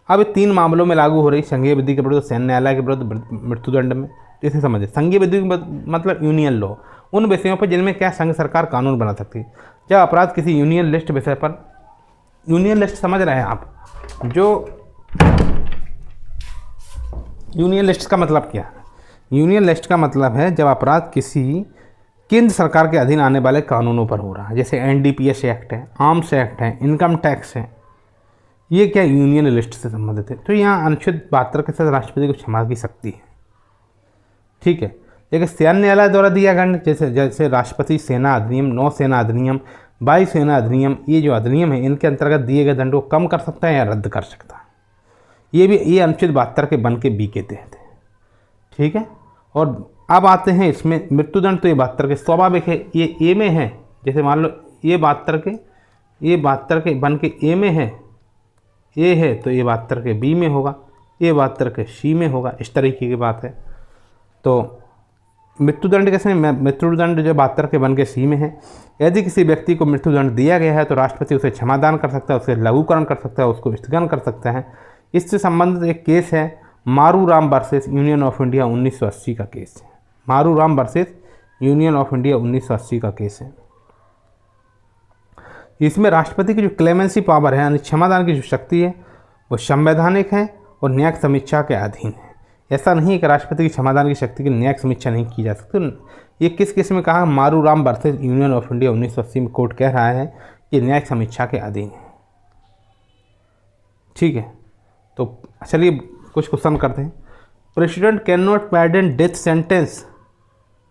अब 3 मामलों में लागू हो रही, संघीय विधि के विरुद्ध, सैन्य न्यायालय के विरुद्ध, मृत्युदंड में। इसे समझे, संघीय विधि मतलब यूनियन लॉ, उन विषयों पर जिनमें क्या संघ सरकार कानून बना सकती है। जब अपराध किसी यूनियन लिस्ट विषय पर, यूनियन लिस्ट समझ रहे हैं आप? जो यूनियन लिस्ट का मतलब क्या है? यूनियन लिस्ट का मतलब है जब अपराध किसी केंद्र सरकार के अधीन आने वाले कानूनों पर हो रहा है, जैसे एनडीपीएस एक्ट है, आर्म्स एक्ट है, इनकम टैक्स है, ये क्या यूनियन लिस्ट से संबंधित है। तो यहाँ अनुच्छेद 72 के साथ राष्ट्रपति को क्षमा की शक्ति है। ठीक है, लेकिन सैन्य न्यायालय द्वारा दिया दंड, जैसे राष्ट्रपति सेना अधिनियम, नौसेना अधिनियम, वायुसेना अधिनियम, ये जो अधिनियम है इनके अंतर्गत दिए गए दंड को कम कर सकता है या रद्द कर सकता है। ये अनुच्छेद 72 के बन के बी के तहत है। ठीक है, और अब आते हैं इसमें मृत्युदंड। तो ये 72 के स्वाभाविक है, ये ए में है। जैसे मान लो ये 72 के बन के ए में है, ए है तो ये 72 के बी में होगा, ये 72 के सी में होगा, इस तरीके की बात है। तो मृत्युदंड कैसे? मृत्युदंड जो 72 के बन के सी में है। यदि किसी व्यक्ति को मृत्युदंड दिया गया है तो राष्ट्रपति उसे क्षमादान कर सकता है, उसे लघुकरण कर सकता है, उसको स्थगन कर सकता है। इससे संबंधित एक केस है मारूराम वर्सेस यूनियन ऑफ इंडिया 1980 का केस है। मारूराम वर्सेस यूनियन ऑफ इंडिया 1980 का केस है। इसमें राष्ट्रपति की जो क्लेमेंसी पावर है, यानी क्षमादान की जो शक्ति है, वो संवैधानिक है और न्यायिक समीक्षा के अधीन है। ऐसा नहीं है कि राष्ट्रपति की क्षमादान की शक्ति की न्यायिक समीक्षा नहीं की जा सकती। ये किस केस में कहा? मारूराम वर्सेस यूनियन ऑफ इंडिया 1980 में कोर्ट कह रहा है कि न्यायिक समीक्षा के अधीन है। ठीक है, तो चलिए कुछ क्वेश्चन करते हैं। President can not pardon death sentence,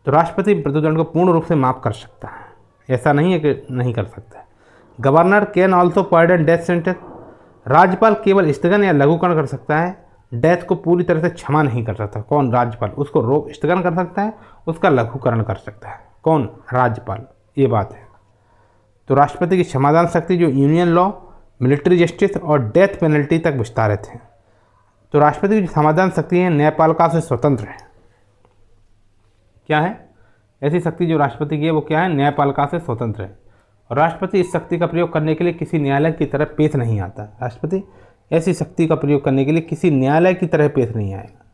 तो राष्ट्रपति मृत्युदंड को पूर्ण रूप से माफ़ कर सकता है, ऐसा नहीं है कि नहीं कर सकता है। Governor can also pardon death sentence, राज्यपाल केवल स्थगन या लघुकरण कर सकता है, डेथ को पूरी तरह से क्षमा नहीं कर सकता। कौन? राज्यपाल। उसको रोक स्थगन कर सकता है, उसका लघुकरण कर सकता है। कौन? राज्यपाल। ये बात है। तो राष्ट्रपति की क्षमादान शक्ति जो यूनियन लॉ, मिलिट्री जस्टिस और डेथ पेनल्टी तक विस्तारित है। तो राष्ट्रपति की क्षमादान शक्ति है न्यायपालिका से स्वतंत्र है। क्या है? ऐसी शक्ति जो राष्ट्रपति की है वो क्या है? न्यायपालिका से स्वतंत्र है। और राष्ट्रपति इस शक्ति का प्रयोग करने के लिए किसी न्यायालय की तरह पेश नहीं आता। राष्ट्रपति ऐसी शक्ति का प्रयोग करने के लिए किसी न्यायालय की तरह पेश नहीं आएगा।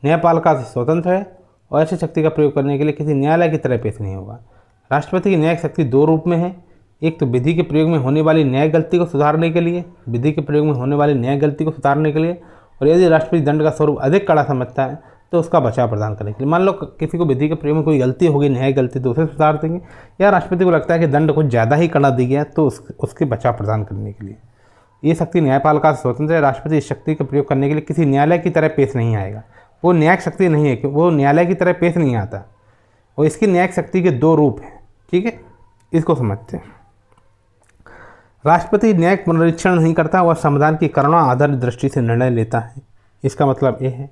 न्यायपालिका से स्वतंत्र है और ऐसी शक्ति का प्रयोग करने के लिए किसी न्यायालय की तरह पेश नहीं होगा। राष्ट्रपति की न्यायिक शक्ति दो रूप में है। एक तो विधि के प्रयोग में होने वाली न्याय गलती को सुधारने के लिए, विधि के प्रयोग में होने वाली न्याय गलती को सुधारने के लिए, और यदि राष्ट्रपति दंड का स्वरूप अधिक कड़ा समझता है तो उसका बचाव प्रदान करने के लिए। मान लो किसी को विधि के प्रयोग में कोई गलती हो गई, न्याय गलती, तो उसे सुधार देंगे, या राष्ट्रपति को लगता है कि दंड कुछ ज़्यादा ही कड़ा दी गया तो उसके बचाव प्रदान करने के लिए। ये शक्ति न्यायपालिका से स्वतंत्र है। राष्ट्रपति इस शक्ति का प्रयोग करने के लिए किसी न्यायालय की तरह पेश नहीं आएगा। वो न्यायिक शक्ति नहीं है कि वो न्यायालय की तरह पेश नहीं आता। और इसकी न्यायिक शक्ति के दो रूप हैं। ठीक है, इसको समझते हैं। राष्ट्रपति न्यायिक पुनरीक्षण नहीं करता, वह संविधान की करुणा आधारित दृष्टि से निर्णय लेता है। इसका मतलब यह है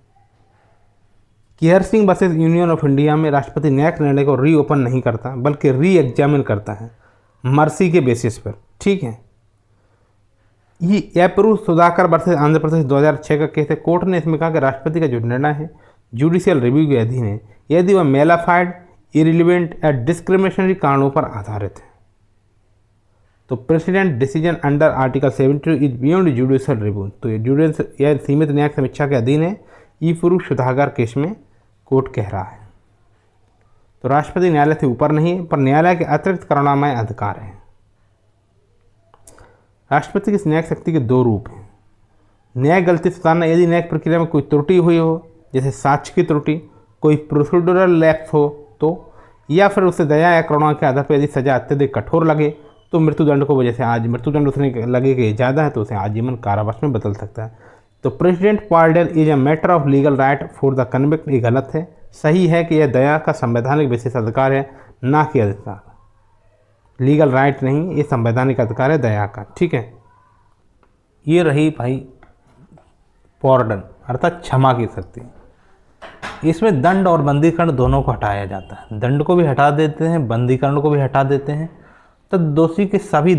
care Singh versus union of India में राष्ट्रपति न्यायिक निर्णय को रीओपन नहीं करता बल्कि री एग्जामिन करता है मर्सी के बेसिस पर। ठीक है, ये अप्रूव सुधाकर वर्सेस आंध्र प्रदेश 2006 का केस है। कोर्ट ने इसमें कहा कि राष्ट्रपति का जो निर्णय है जुडिशियल रिव्यू के अधीन है यदि वह मेलाफाइड, इरिलीवेंट या डिस्क्रिमिनेशनरी कारणों पर आधारित है। तो president decision under article 72 is beyond judicial review, तो ये जुडिशियल या सीमित न्यायिक समीक्षा के अधीन है। ई प्रूव सुधाकर केस में कोर्ट कह रहा है। तो राष्ट्रपति न्यायालय से ऊपर नहीं है, पर न्यायालय के अतिरिक्त करुणामय अधिकार है। राष्ट्रपति की न्यायिक शक्ति के दो रूप हैं। न्याय गलती सुधारना, यदि न्यायिक प्रक्रिया में कोई त्रुटि हुई हो, जैसे साक्ष्य की त्रुटि, कोई प्रोसीड्यूरल लैप्स हो तो, या फिर उसे दया या करुणा के आधार पर यदि सजा अत्यधिक कठोर लगे तो मृत्युदंड को, जैसे आज मृत्युदंड उसने लगे कि ज़्यादा है तो उसे आजीवन कारावास में बदल सकता है। तो president pardon is a matter of legal right for the convict, ये गलत है। सही है कि यह दया का संवैधानिक विशेष अधिकार है, ना कि अधिकार, लीगल राइट नहीं, ये संवैधानिक अधिकार है दया का। ठीक है, ये रही भाई पार्डन अर्थात क्षमा की शक्ति। इसमें दंड और बंदीकरण दोनों को हटाया जाता है। दंड को भी हटा देते हैं, बंदीकरण को भी हटा देते हैं। तो दोषी के सभी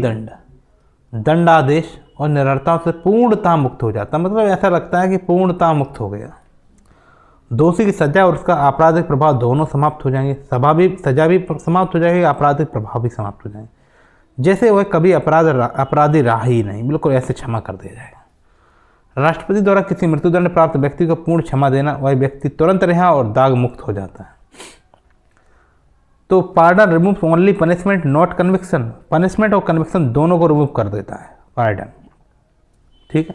दंडादेश और निरर्थता से पूर्णतः मुक्त हो जाता है। मतलब ऐसा लगता है कि पूर्णतः मुक्त हो गया। दोषी की सजा और उसका आपराधिक प्रभाव दोनों समाप्त हो जाएंगे। सजा भी समाप्त हो जाएगी, आपराधिक प्रभाव भी समाप्त हो जाएंगे। जैसे वह कभी अपराधी रहा ही नहीं, बिल्कुल ऐसे क्षमा कर दिया जाएगा। राष्ट्रपति द्वारा किसी मृत्युदंड प्राप्त व्यक्ति को पूर्ण क्षमा देना, वह व्यक्ति तुरंत रिहा और दाग मुक्त हो जाता है। तो pardon remove only punishment not conviction, punishment और कन्विक्शन दोनों को रिमूव कर देता है पार्डन। ठीक है,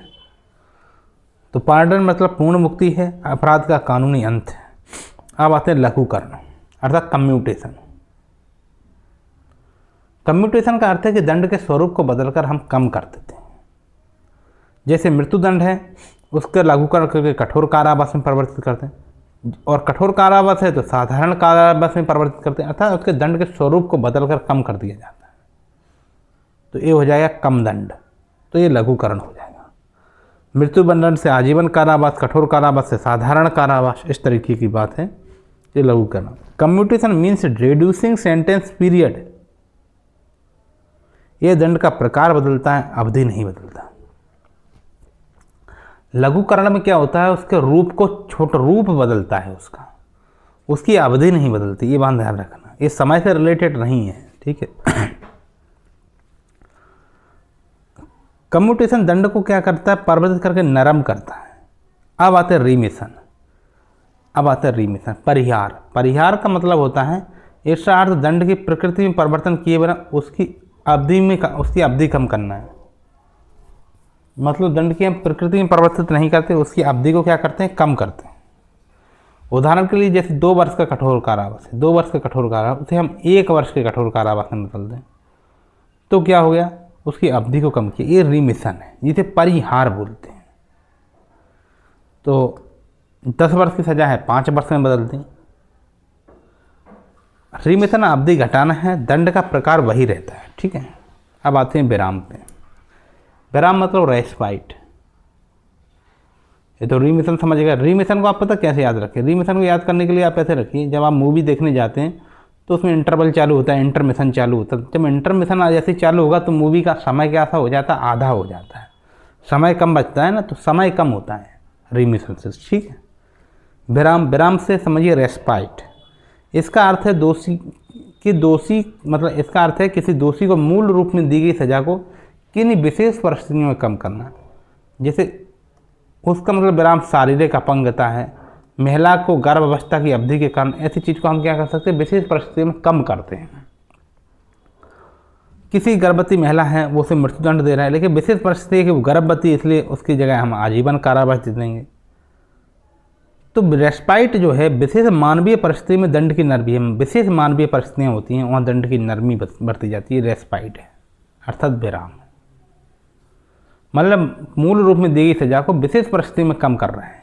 तो पार्डन मतलब पूर्ण मुक्ति है, अपराध का कानूनी अंत है। अब आते हैं लघुकरण अर्थात कम्यूटेशन। कम्यूटेशन का अर्थ है कि दंड के स्वरूप को बदलकर हम कम कर देते हैं। जैसे मृत्युदंड है, उसके लघुकरण करके कठोर कारावास में परिवर्तित करते हैं, और कठोर कारावास है तो साधारण कारावास में परिवर्तित करते हैं, अर्थात उसके दंड के स्वरूप को बदलकर कम कर दिया जाता है। तो ये हो जाएगा कम दंड, तो ये लघुकरण हो जाएगा। मृत्युदंड से आजीवन कारावास, कठोर कारावास से साधारण कारावास, इस तरीके की बात है, ये लघुकरण। Commutation means reducing sentence period, यह दंड का प्रकार बदलता है, अवधि नहीं बदलता। लघुकरण में क्या होता है, उसके रूप को छोटा रूप बदलता है, उसकी अवधि नहीं बदलती। ये बात ध्यान रखना, ये समय से रिलेटेड नहीं है। ठीक है, कम्यूटेशन दंड को क्या करता है, परिवर्तित करके नरम करता है। अब आते हैं रिमिशन। परिहार का मतलब होता है इसका अर्थ दंड की प्रकृति में परिवर्तन किए बिना उसकी अवधि कम करना है। मतलब दंड की हम प्रकृति में परिवर्तित नहीं करते, उसकी अवधि को क्या करते हैं, कम करते हैं। उदाहरण के लिए जैसे 2 वर्ष का कठोर कारावास है, 2 वर्ष का कठोर कारावास, उसे हम 1 वर्ष के कठोर कारावास में बदल दें तो क्या हो गया, उसकी अवधि को कम किया, ये रिमिशन है, जिसे परिहार बोलते हैं। तो 10 वर्ष की सज़ा है 5 वर्ष में बदल दी। रिमिशन अवधि घटाना है, दंड का प्रकार वही रहता है, ठीक है। अब आते हैं विराम पे। विराम मतलब रेस्पाइट। ये तो रिमिशन समझिएगा। रिमिशन को आप पता कैसे याद रखें? रिमिशन को याद करने के लिए आप ऐसे रखिए, जब आप मूवी देखने जाते हैं तो उसमें इंटरवल चालू होता है, इंटरमिशन चालू होता है। जब इंटरमिशन जैसे चालू होगा तो मूवी का समय कैसा हो जाता है? आधा हो जाता है, समय कम बचता है ना, तो समय कम होता है रिमिशन से, ठीक है। विराम, विराम से समझिए रेस्पाइट। इसका अर्थ है दोषी मतलब इसका अर्थ है किसी दोषी को मूल रूप में दी गई सजा को किन्हीं विशेष परिस्थितियों में कम करना। जैसे उसका मतलब विराम शारीरिक अपंगता है, महिला को गर्भावस्था की अवधि के कारण, ऐसी चीज़ को हम क्या कर सकते हैं? विशेष परिस्थितियों में कम करते हैं। किसी गर्भवती महिला है, वो उसे मृत्युदंड दे रहा है, लेकिन विशेष परिस्थिति है कि वो गर्भवती, इसलिए उसकी जगह हम आजीवन कारावास दे देंगे। तो रेस्पाइट जो है विशेष मानवीय परिस्थिति में दंड की नरमी है, विशेष मानवीय परिस्थितियाँ होती हैं वहाँ दंड की नरमी बरती जाती है, रेस्पाइट है अर्थात विराम। मतलब मूल रूप में दी गई सजा को विशेष परिस्थिति में कम कर रहे हैं।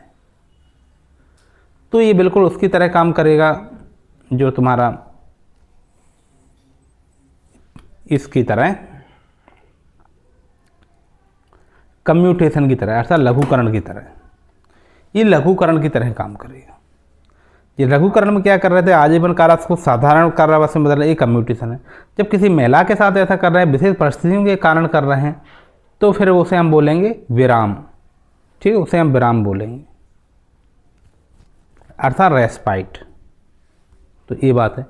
तो ये बिल्कुल उसकी तरह काम करेगा जो तुम्हारा इसकी तरह कम्यूटेशन की तरह, अर्थात लघुकरण की तरह। ये लघुकरण की तरह काम करेगा। ये लघुकरण में क्या कर रहे थे? आजीवन कारावास को साधारण कारावास में बदल रहे, ये कम्यूटेशन है। जब किसी महिला के साथ ऐसा कर रहे हैं, विशेष परिस्थितियों के कारण कर रहे हैं, तो फिर उसे हम बोलेंगे विराम, ठीक है, उसे हम विराम बोलेंगे अर्थात रेस्पाइट। तो ये बात है।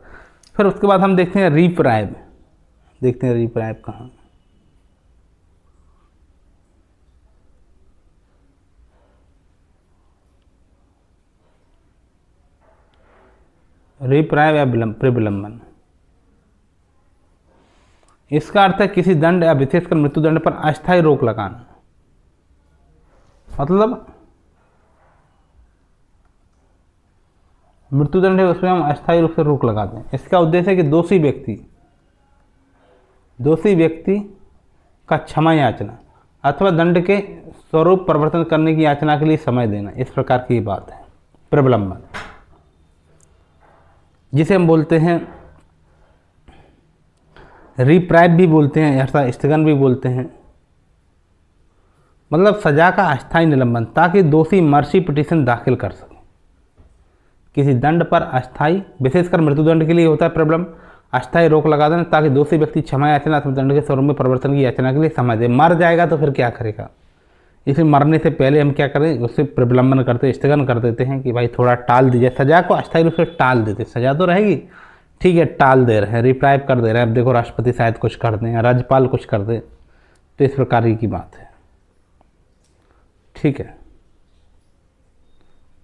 फिर उसके बाद हम देखते हैं रिप्राइव। देखते हैं रिप्राइव कहाँ। रिप्राइव या प्रविलंबन, इसका अर्थ है किसी दंड या विशेषकर मृत्युदंड पर अस्थायी रोक लगाना। मतलब मृत्युदंड है उसमें हम अस्थायी रूप से रोक लगाते हैं। इसका उद्देश्य है कि दोषी व्यक्ति का क्षमा याचना अथवा दंड के स्वरूप परिवर्तन करने की याचना के लिए समय देना, इस प्रकार की बात है प्रविलंबन, जिसे हम बोलते हैं रिप्राइव भी बोलते हैं, अर्थात स्थगन भी बोलते हैं। मतलब सजा का अस्थायी निलंबन, ताकि दोषी मर्सी पिटीशन दाखिल कर सके। किसी दंड पर अस्थायी, विशेषकर मृत्युदंड के लिए होता है प्रॉब्लम, अस्थायी रोक लगा देना ताकि दोषी व्यक्ति क्षमा याचना अथवा दंड के स्वरूप में परिवर्तन की याचना के लिए समय दे। मर जाएगा तो फिर क्या करेगा? इसे मरने से पहले हम क्या करें? उससे प्रविलंबन करते, स्थगन कर देते हैं कि भाई थोड़ा टाल दीजिए, सजा को अस्थायी रूप से टाल देते। सजा तो रहेगी, ठीक है, टाल दे रहे हैं, रिप्राइव कर दे रहे हैं। अब देखो राष्ट्रपति शायद कुछ कर दें या राज्यपाल कुछ कर दे, तो इस प्रकार की बात है, ठीक है।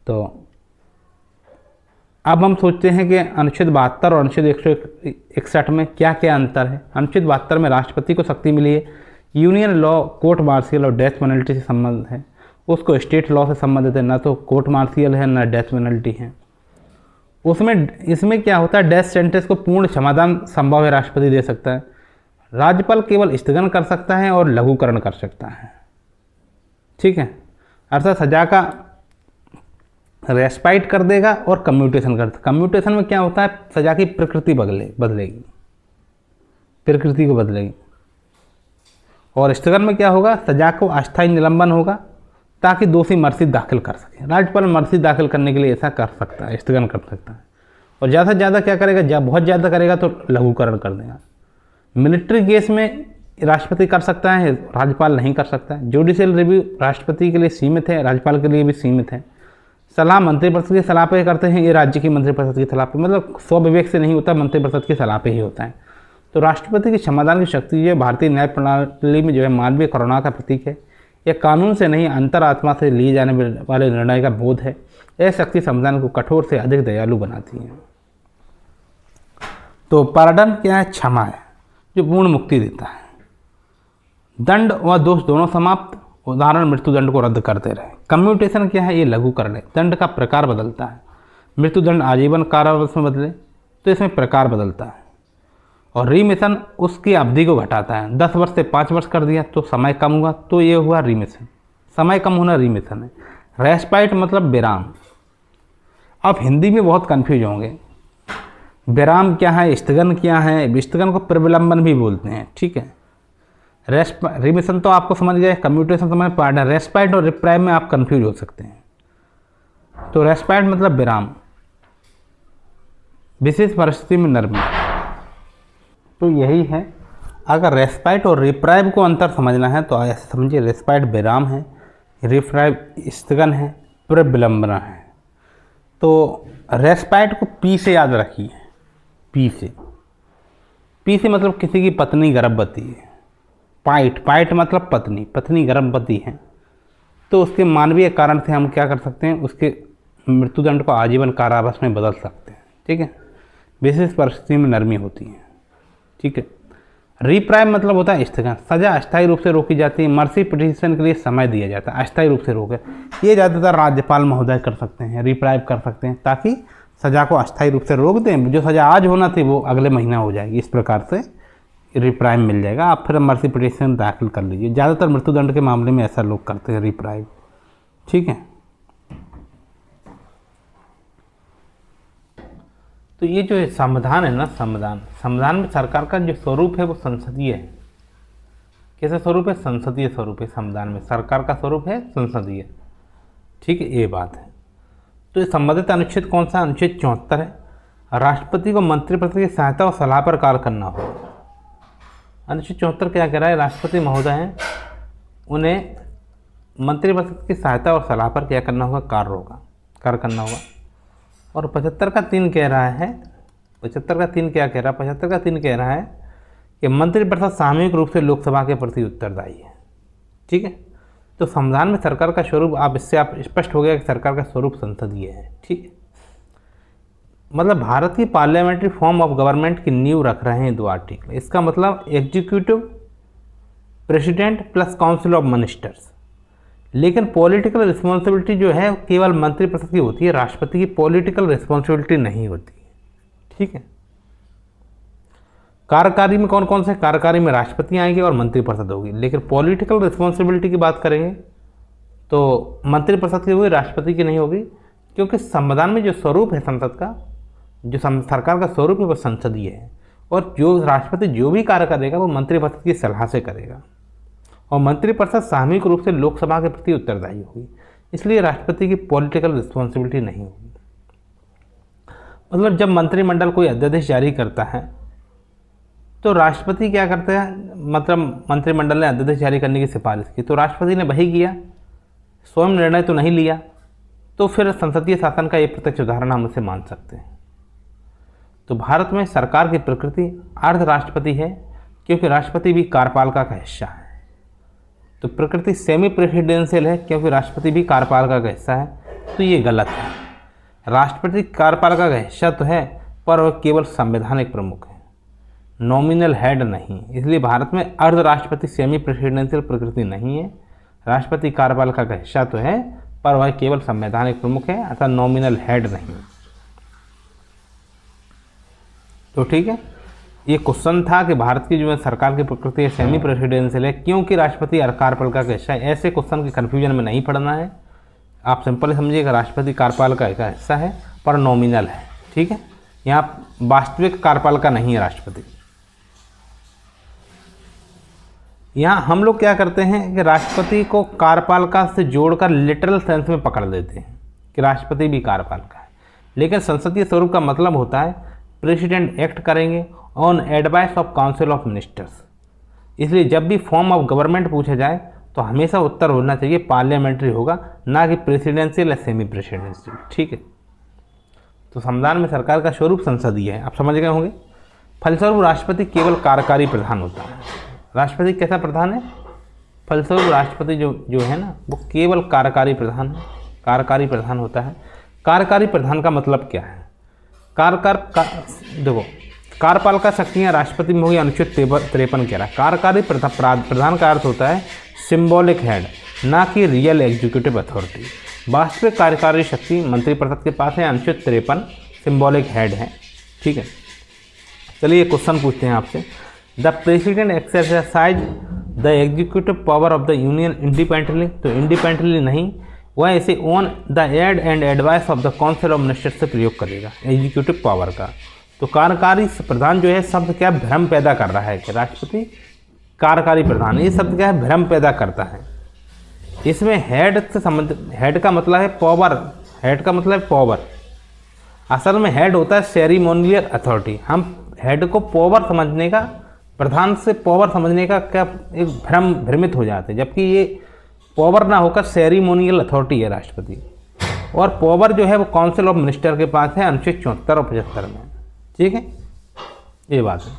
तो अब हम सोचते हैं कि अनुच्छेद 72 और अनुच्छेद 161 में क्या क्या अंतर है। अनुच्छेद 72 में राष्ट्रपति को शक्ति मिली है, यूनियन लॉ कोर्ट मार्शियल और डेथ पेनल्टी से संबंध है, उसको स्टेट लॉ से संबंधित है, ना तो कोर्ट मार्शियल है ना डेथ पेनल्टी है। इसमें क्या होता है? डेथ सेंटेंस को पूर्ण क्षमादान संभव है, राष्ट्रपति दे सकता है। राज्यपाल केवल स्थगन कर सकता है और लघुकरण कर सकता है, ठीक है। अर्थात सजा का रेस्पाइट कर देगा और कम्यूटेशन कर। कम्यूटेशन में क्या होता है? सजा की प्रकृति बदलेगी, प्रकृति को बदलेगी। और स्थगन में क्या होगा? सजा को अस्थायी निलंबन होगा ताकि दोषी मर्सी दाखिल कर सके। राज्यपाल मर्सी दाखिल करने के लिए ऐसा कर सकता है, स्थगन कर सकता है। और ज़्यादा से ज़्यादा क्या करेगा? जब बहुत ज़्यादा करेगा तो लघुकरण कर देगा। मिलिट्री केस में राष्ट्रपति कर सकता है, राज्यपाल नहीं कर सकता है। जुडिशियल रिव्यू राष्ट्रपति के लिए सीमित है, राज्यपाल के लिए भी सीमित है। सलाह मंत्रिपरिषद की सलाह पे करते हैं, ये राज्य की मंत्रिपरिषद की सलाह पे, मतलब स्वविवेक से नहीं होता, मंत्रिपरिषद की सलाह पे ही होता है। तो राष्ट्रपति की क्षमादान की शक्ति जो भारतीय न्याय प्रणाली में जो है मानवीय करुणा का प्रतीक है। यह कानून से नहीं अंतरात्मा से लिए जाने वाले निर्णय का बोध है। यह शक्ति संविधान को कठोर से अधिक दयालु बनाती है। तो पार्डन क्या है? क्षमा है, जो पूर्ण मुक्ति देता है। दंड व दोष दोनों समाप्त, उदाहरण मृत्युदंड को रद्द करते रहे। कम्यूटेशन क्या है? ये लघुकरण है, दंड का प्रकार बदलता है। मृत्युदंड आजीवन कारावास में बदले तो इसमें प्रकार बदलता है। और रीमिशन उसकी अवधि को घटाता है। 10 वर्ष से 5 वर्ष कर दिया तो समय कम हुआ, तो ये हुआ रीमिशन। समय कम होना रीमिशन है। रेस्पाइट मतलब विराम। आप हिंदी में बहुत कन्फ्यूज होंगे, विराम क्या है, स्थगन क्या है। स्थगन को प्रविलंबन भी बोलते हैं, ठीक है। रीमिशन तो आपको समझ गए, कम्यूटेशन समझ पार्ट है। रेस्पाइट और रिप्राइव में आप कन्फ्यूज हो सकते हैं। तो रेस्पाइट मतलब विराम, विशेष परिस्थिति में नरमी। तो यही है, अगर रेस्पाइट और रिप्राइव को अंतर समझना है तो ऐसे समझिए, रेस्पाइट विराम है, रिप्राइव स्थगन है, प्रविलंबना है। तो रेस्पाइट को पी से याद रखिए, पी से मतलब किसी की पत्नी गर्भवती है। पाइट मतलब पत्नी, पत्नी गर्भवती है तो उसके मानवीय कारण से हम क्या कर सकते हैं, उसके मृत्युदंड को आजीवन कारावास में बदल सकते हैं, ठीक है। विशेष परिस्थिति में नरमी होती है, ठीक है। रिप्राइव मतलब होता है स्थगन, सजा अस्थायी रूप से रोकी जाती है। मर्सी पिटीशन के लिए समय दिया जाता है, अस्थायी रूप से रोके। ये ज़्यादातर राज्यपाल महोदय कर सकते हैं, रिप्राइव कर सकते हैं, ताकि सजा को अस्थायी रूप से रोक दें। जो सजा आज होना थी वो अगले महीना हो जाएगी, इस प्रकार से रिप्राइव मिल जाएगा। आप फिर मर्सी पिटीशन दाखिल कर लीजिए। ज़्यादातर मृत्युदंड के मामले में ऐसा लोग करते हैं, रिप्राइव, ठीक है। तो ये जो संविधान है ना, संविधान में सरकार का जो स्वरूप है वो संसदीय है। कैसा स्वरूप है? संसदीय स्वरूप है। संविधान में सरकार का स्वरूप है संसदीय, ठीक है, ये बात है। तो ये संबंधित अनुच्छेद कौन सा? अनुच्छेद 74 है। राष्ट्रपति को मंत्रिपरिषद की सहायता और सलाह पर कार्य करना होगा। अनुच्छेद 74 क्या कह रहा है? राष्ट्रपति महोदय हैं, उन्हें मंत्रिपरिषद की सहायता और सलाह पर क्या करना होगा? कार्य करना होगा। और 75 का 3 कह रहा है, 75 का 3 क्या कह रहा है? 75 का 3 कह रहा है कि मंत्रिपरिषद सामूहिक रूप से लोकसभा के प्रति उत्तरदायी है, ठीक है। तो संविधान में सरकार का स्वरूप, आप इससे आप स्पष्ट हो गया कि सरकार का स्वरूप संसदीय है, ठीक है। मतलब भारत की पार्लियामेंट्री फॉर्म ऑफ गवर्नमेंट की नींव रख रहे हैं 2 आर्टिकल। इसका मतलब executive president plus council of ministers. लेकिन पॉलिटिकल रिस्पॉन्सिबिलिटी जो है केवल मंत्रिपरिषद की होती है, राष्ट्रपति की पॉलिटिकल रिस्पॉन्सिबिलिटी नहीं होती है, ठीक है। कार्यकारी में कौन कौन से? कार्यकारी में राष्ट्रपति आएंगे और मंत्रिपरिषद होगी। लेकिन पॉलिटिकल रिस्पॉन्सिबिलिटी की बात करेंगे तो मंत्रिपरिषद की होगी, राष्ट्रपति की नहीं होगी, क्योंकि संविधान में जो स्वरूप है संसद का, जो सरकार का स्वरूप है वो संसदीय है। और जो राष्ट्रपति जो भी कार्य करेगा वो मंत्रिपरिषद की सलाह से करेगा, और मंत्रिपरिषद सामूहिक रूप से लोकसभा के प्रति उत्तरदायी होगी। इसलिए राष्ट्रपति की पॉलिटिकल रिस्पॉन्सिबिलिटी नहीं होगी। मतलब जब मंत्रिमंडल कोई अध्यादेश जारी करता है तो राष्ट्रपति क्या करते हैं? मतलब मंत्रिमंडल ने अध्यादेश जारी करने की सिफारिश की तो राष्ट्रपति ने वही किया, स्वयं निर्णय तो नहीं लिया, तो फिर संसदीय शासन का एक प्रत्यक्ष उदाहरण हम उसे मान सकते हैं। तो भारत में सरकार की प्रकृति अर्ध राष्ट्रपति है, क्योंकि राष्ट्रपति भी कार्यपालिका का हिस्सा है। तो प्रकृति सेमी प्रेसिडेंशियल है, क्योंकि राष्ट्रपति भी कार्यपालिका का हिस्सा है। तो ये गलत है। राष्ट्रपति कार्यपालिका का हिस्सा तो है, पर वह केवल संवैधानिक प्रमुख है, नॉमिनल हेड नहीं। इसलिए भारत में अर्ध राष्ट्रपति सेमी प्रेसिडेंशियल प्रकृति नहीं है। राष्ट्रपति कार्यपालिका का हिस्सा तो है, पर वह केवल संवैधानिक प्रमुख है, अर्थात नॉमिनल हेड नहीं। तो ठीक है, ये क्वेश्चन था कि भारत की जो है सरकार की प्रकृति सेमी प्रेसिडेंशियल है, क्योंकि राष्ट्रपति कार्यपालिका का हिस्सा है। ऐसे क्वेश्चन के कन्फ्यूजन में नहीं पड़ना है। आप सिंपल समझिएगा, राष्ट्रपति कार्यपालिका का हिस्सा है पर नॉमिनल है, ठीक है। यहाँ वास्तविक कार्यपालिका नहीं है राष्ट्रपति। यहाँ हम लोग क्या करते हैं कि राष्ट्रपति को कार्यपालिका से जोड़कर लिटरल सेंस में पकड़ देते हैं कि राष्ट्रपति भी कार्यपालिका है। लेकिन संसदीय स्वरूप का मतलब होता है प्रेसिडेंट एक्ट करेंगे on advice of council of ministers. इसलिए जब भी फॉर्म ऑफ गवर्नमेंट पूछा जाए तो हमेशा उत्तर होना चाहिए पार्लियामेंट्री होगा, ना कि प्रेसिडेंशियल या सेमी प्रेसिडेंशियल, ठीक है। तो संविधान में सरकार का स्वरूप संसदीय है, आप समझ गए होंगे। फलस्वरूप राष्ट्रपति केवल कार्यकारी प्रधान होता है। राष्ट्रपति कैसा प्रधान है? फलस्वरूप राष्ट्रपति जो है ना वो केवल कार्यकारी प्रधान है, कार्यकारी प्रधान होता है। कार्यकारी प्रधान का मतलब क्या है? देखो, कार्यपालिका शक्तियाँ राष्ट्रपति में होगी, अनुच्छेद 53 कह रहा है। कार्यकारी प्रधान का अर्थ होता है सिंबॉलिक हेड, ना कि रियल एग्जीक्यूटिव अथॉरिटी। वास्तविक कार्यकारी शक्ति मंत्रिपरिषद के पास है, अनुच्छेद 53 सिंबॉलिक हेड है, ठीक है। चलिए क्वेश्चन पूछते हैं आपसे। The president exercise the executive power of the union independently, तो इंडिपेंडेंटली नहीं, वह इसे on the aid and advice of the council of ministers से प्रयोग करेगा एग्जीक्यूटिव पावर का। तो कार्यकारी प्रधान जो है शब्द क्या भ्रम पैदा कर रहा है कि राष्ट्रपति कार्यकारी प्रधान, ये शब्द क्या है भ्रम पैदा करता है। इसमें हेड से संबंधित, हेड का मतलब है पावर, हेड का मतलब है पावर, असल में हेड होता है सेरिमोनियल अथॉरिटी। हम हेड को पावर समझने का, प्रधान से पावर समझने का क्या एक भ्रमित हो जाते हैं, जबकि ये पावर ना होकर सेरिमोनियल अथॉरिटी है राष्ट्रपति। और पावर जो है वो काउंसिल ऑफ मिनिस्टर के पास है अनुच्छेद 74 और 75 में। ठीक है, ये बात है।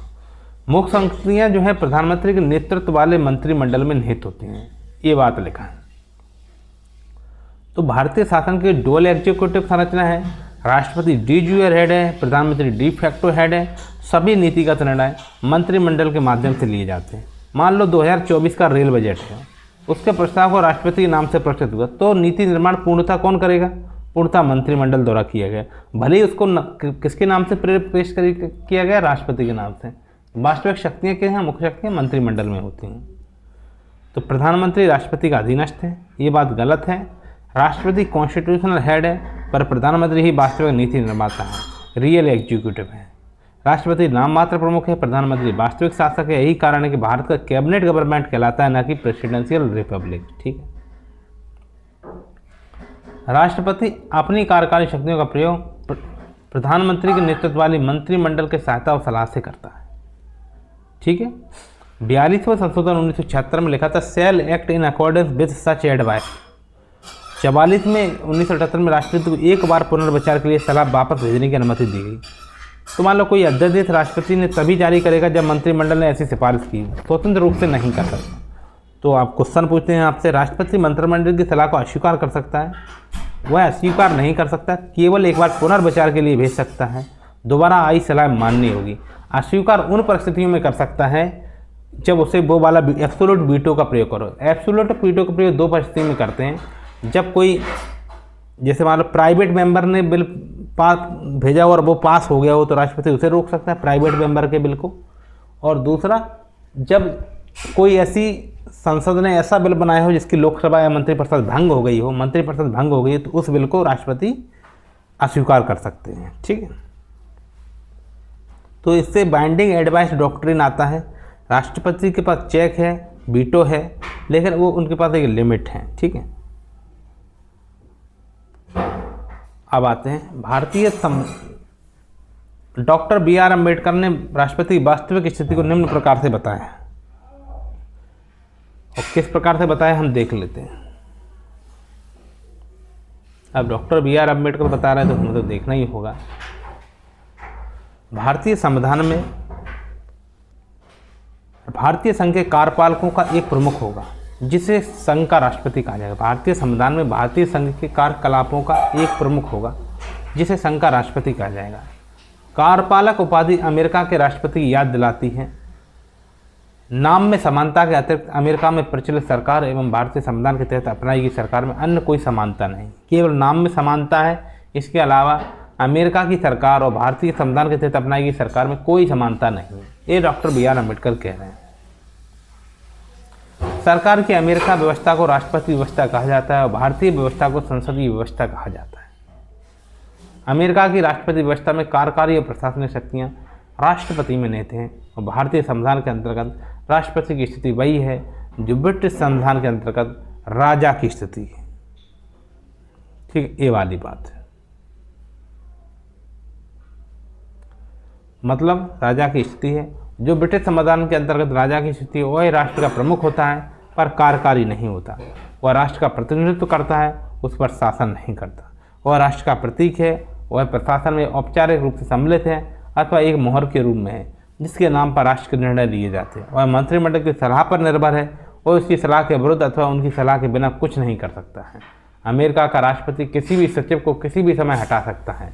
मुख्य शक्तियाँ जो है प्रधानमंत्री के नेतृत्व वाले मंत्रिमंडल में निहित होती हैं, ये बात लिखा है। तो भारतीय शासन की डुअल एग्जीक्यूटिव संरचना है, राष्ट्रपति डी ज्यूर हेड है, प्रधानमंत्री डी फैक्टो हेड है। सभी नीतिगत निर्णय मंत्रिमंडल के माध्यम से लिए जाते हैं। मान लो 2024 का रेल बजट है, उसके प्रस्ताव को राष्ट्रपति के नाम से प्रस्तुत हुआ, तो नीति निर्माण पूर्णतः कौन करेगा? पूर्णतः मंत्रिमंडल द्वारा किया गया, भले ही उसको किसके नाम से पेश किया गया? राष्ट्रपति के नाम से। वास्तविक शक्तियाँ क्या हैं? मुख्य शक्तियाँ मंत्रिमंडल में होती हैं। तो प्रधानमंत्री राष्ट्रपति का अधीनस्थ है, ये बात गलत है। राष्ट्रपति कॉन्स्टिट्यूशनल हेड है, पर प्रधानमंत्री ही वास्तविक नीति निर्माता है, रियल एग्जीक्यूटिव है। राष्ट्रपति नाम मात्र प्रमुख है, प्रधानमंत्री वास्तविक शासक है। यही कारण है कि भारत का कैबिनेट गवर्नमेंट कहलाता है, न कि प्रेसिडेंशियल रिपब्लिक। ठीक है, राष्ट्रपति अपनी कार्यकारी शक्तियों का प्रयोग प्रधानमंत्री के नेतृत्व वाली मंत्रिमंडल के सहायता और सलाह से करता है। ठीक है, 42वां संशोधन 1976 में लिखा था, shall act in accordance with such advice. 44 में 1978 में राष्ट्रपति को एक बार पुनर्विचार के लिए सलाह वापस भेजने की अनुमति दी गई। तो मान लो कोई अध्यादेश राष्ट्रपति ने तभी जारी करेगा जब मंत्रिमंडल ने ऐसी सिफारिश की, स्वतंत्र रूप से नहीं कर सकता। तो आप क्वेश्चन पूछते हैं आपसे, राष्ट्रपति मंत्रिमंडल की सलाह को अस्वीकार कर सकता है? वह अस्वीकार नहीं कर सकता, केवल एक बार पुनर्विचार के लिए भेज सकता है, दोबारा आई सलाह माननी होगी। अस्वीकार उन परिस्थितियों में कर सकता है जब उसे वो वाला एब्सोल्यूट वीटो का प्रयोग करो। एब्सोल्यूट वीटो का प्रयोग दो परिस्थितियों में करते हैं, जब कोई जैसे मान लो प्राइवेट मेंबर ने बिल पास भेजा और वो पास हो गया हो, तो राष्ट्रपति उसे रोक सकता है प्राइवेट मेंबर के बिल को। और दूसरा, जब कोई ऐसी संसद ने ऐसा बिल बनाया हो जिसकी लोकसभा या मंत्रिपरिषद भंग हो गई हो, मंत्रिपरिषद भंग हो गई है, तो उस बिल को राष्ट्रपति अस्वीकार कर सकते हैं। ठीक है, तो इससे बाइंडिंग एडवाइस डॉक्ट्रिन आता है। राष्ट्रपति के पास चेक है, वीटो है, लेकिन वो उनके पास एक लिमिट है। ठीक है, अब आते हैं भारतीय डॉक्टर बी.आर. अम्बेडकर ने राष्ट्रपति की वास्तविक स्थिति को निम्न प्रकार से बताया, और किस प्रकार से बताया हम देख लेते हैं। अब डॉक्टर बी.आर. अम्बेडकर बता रहे हैं तो हमें तो देखना ही होगा। भारतीय संविधान में भारतीय संघ के कार्यपालकों का एक प्रमुख होगा, जिसे संघ का राष्ट्रपति कहा जाएगा। भारतीय संविधान में भारतीय संघ के कार्यकलापों का एक प्रमुख होगा, जिसे संघ का राष्ट्रपति कहा जाएगा। कार्यपालक उपाधि अमेरिका के राष्ट्रपति की याद दिलाती है। नाम में समानता के अतिरिक्त अमेरिका में प्रचलित सरकार एवं भारतीय संविधान के तहत अपनाई गई सरकार में अन्य कोई समानता नहीं, केवल नाम में समानता है। इसके अलावा अमेरिका की सरकार और भारतीय संविधान के तहत अपनाई गई सरकार में कोई समानता नहीं। ये डॉक्टर बी.आर. अम्बेडकर कह रहे हैं। सरकार की अमेरिका व्यवस्था को राष्ट्रपति व्यवस्था कहा जाता है और भारतीय व्यवस्था को संसदीय व्यवस्था कहा जाता है। अमेरिका की राष्ट्रपति व्यवस्था में कार्यकारी और प्रशासनिक शक्तियाँ राष्ट्रपति में निहित हैं, और भारतीय संविधान के अंतर्गत राष्ट्रपति की स्थिति वही है जो ब्रिटिश संविधान के अंतर्गत राजा की स्थिति है। ठीक, ये वाली बात है। मतलब राजा की स्थिति है, जो ब्रिटिश संविधान के अंतर्गत राजा की स्थिति है, वह राष्ट्र का प्रमुख होता है पर कार्यकारी नहीं होता। वह राष्ट्र का प्रतिनिधित्व करता है, उस पर शासन नहीं करता। वह राष्ट्र का प्रतीक है, वह प्रशासन में औपचारिक रूप से सम्मिलित है अथवा एक मोहर के रूप में है, जिसके नाम पर राष्ट्र के निर्णय लिए जाते हैं। वह मंत्रिमंडल की सलाह पर निर्भर है और उसकी सलाह के विरुद्ध अथवा उनकी सलाह के बिना कुछ नहीं कर सकता है। अमेरिका का राष्ट्रपति किसी भी सचिव को किसी भी समय हटा सकता है।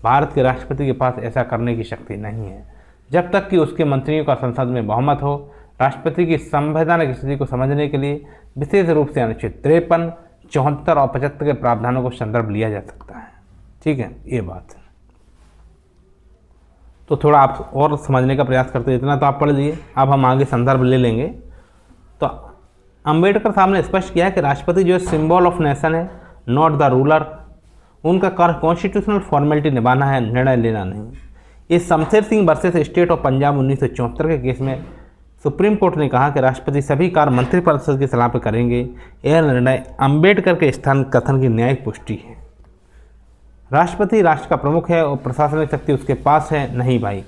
भारत के राष्ट्रपति के पास ऐसा करने की शक्ति नहीं है। जब तक कि उसके मंत्रियों का संसद में बहुमत हो, राष्ट्रपति की संवैधानिक स्थिति को समझने के लिए विशेष रूप से अनुच्छेद 53, 74 और 75 के प्रावधानों को संदर्भ लिया जा सकता है। ठीक है, ये बात है। तो थोड़ा आप और समझने का प्रयास करते हैं, इतना तो आप पढ़ लीजिए। अब हम आगे संदर्भ ले लेंगे। तो अंबेडकर साहब ने स्पष्ट किया है कि राष्ट्रपति जो है सिंबल ऑफ नेशन है, नॉट द रूलर। उनका कार्य कॉन्स्टिट्यूशनल फॉर्मेलिटी निभाना है, निर्णय लेना नहीं। इस Shamsher Singh versus state of Punjab 1974 के केस में सुप्रीम कोर्ट ने कहा कि राष्ट्रपति सभी कार्य मंत्रिपरिषद की सलाह पर करेंगे। यह निर्णय अंबेडकर के स्थान कथन की न्यायिक पुष्टि है। राष्ट्रपति राष्ट्र का प्रमुख है और प्रशासनिक शक्ति उसके पास है। नहीं भाई,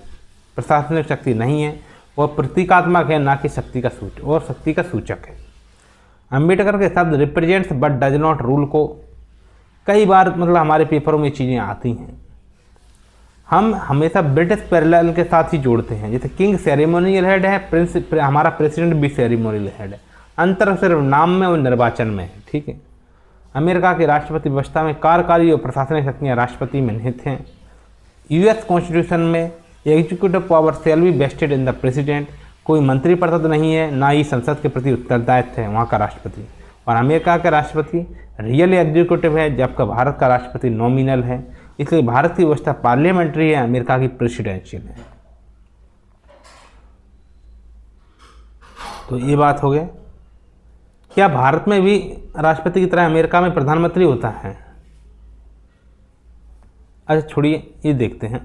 प्रशासनिक शक्ति नहीं है, वह प्रतीकात्मक है, ना कि शक्ति का सूचक है। अंबेडकर के शब्द represents but does not rule को कई बार मतलब हमारे पेपरों में चीज़ें आती हैं। हम हमेशा ब्रिटिश पैरेलल के साथ ही जोड़ते हैं। जैसे किंग सेरेमोनियल हेड है, हमारा प्रेसिडेंट भी सेरेमोनियल हेड है। अंतर सिर्फ नाम में और निर्वाचन में है, ठीक है। अमेरिका की राष्ट्रपति व्यवस्था में कार्यकारी और प्रशासनिक शक्तियाँ राष्ट्रपति में निहित हैं। यूएस कॉन्स्टिट्यूशन में executive power shall be vested in the president. कोई मंत्रिपरिषद नहीं है, ना ही संसद के प्रति उत्तरदायित्व है वहाँ का राष्ट्रपति। और अमेरिका का राष्ट्रपति रियल एग्जीक्यूटिव है, जबकि भारत का राष्ट्रपति नॉमिनल है। इसलिए भारत की व्यवस्था पार्लियामेंट्री है, अमेरिका की प्रेसिडेंशियल है। तो ये बात हो गई। क्या भारत में भी राष्ट्रपति की तरह अमेरिका में प्रधानमंत्री होता है? अच्छा छोड़िए, ये देखते हैं,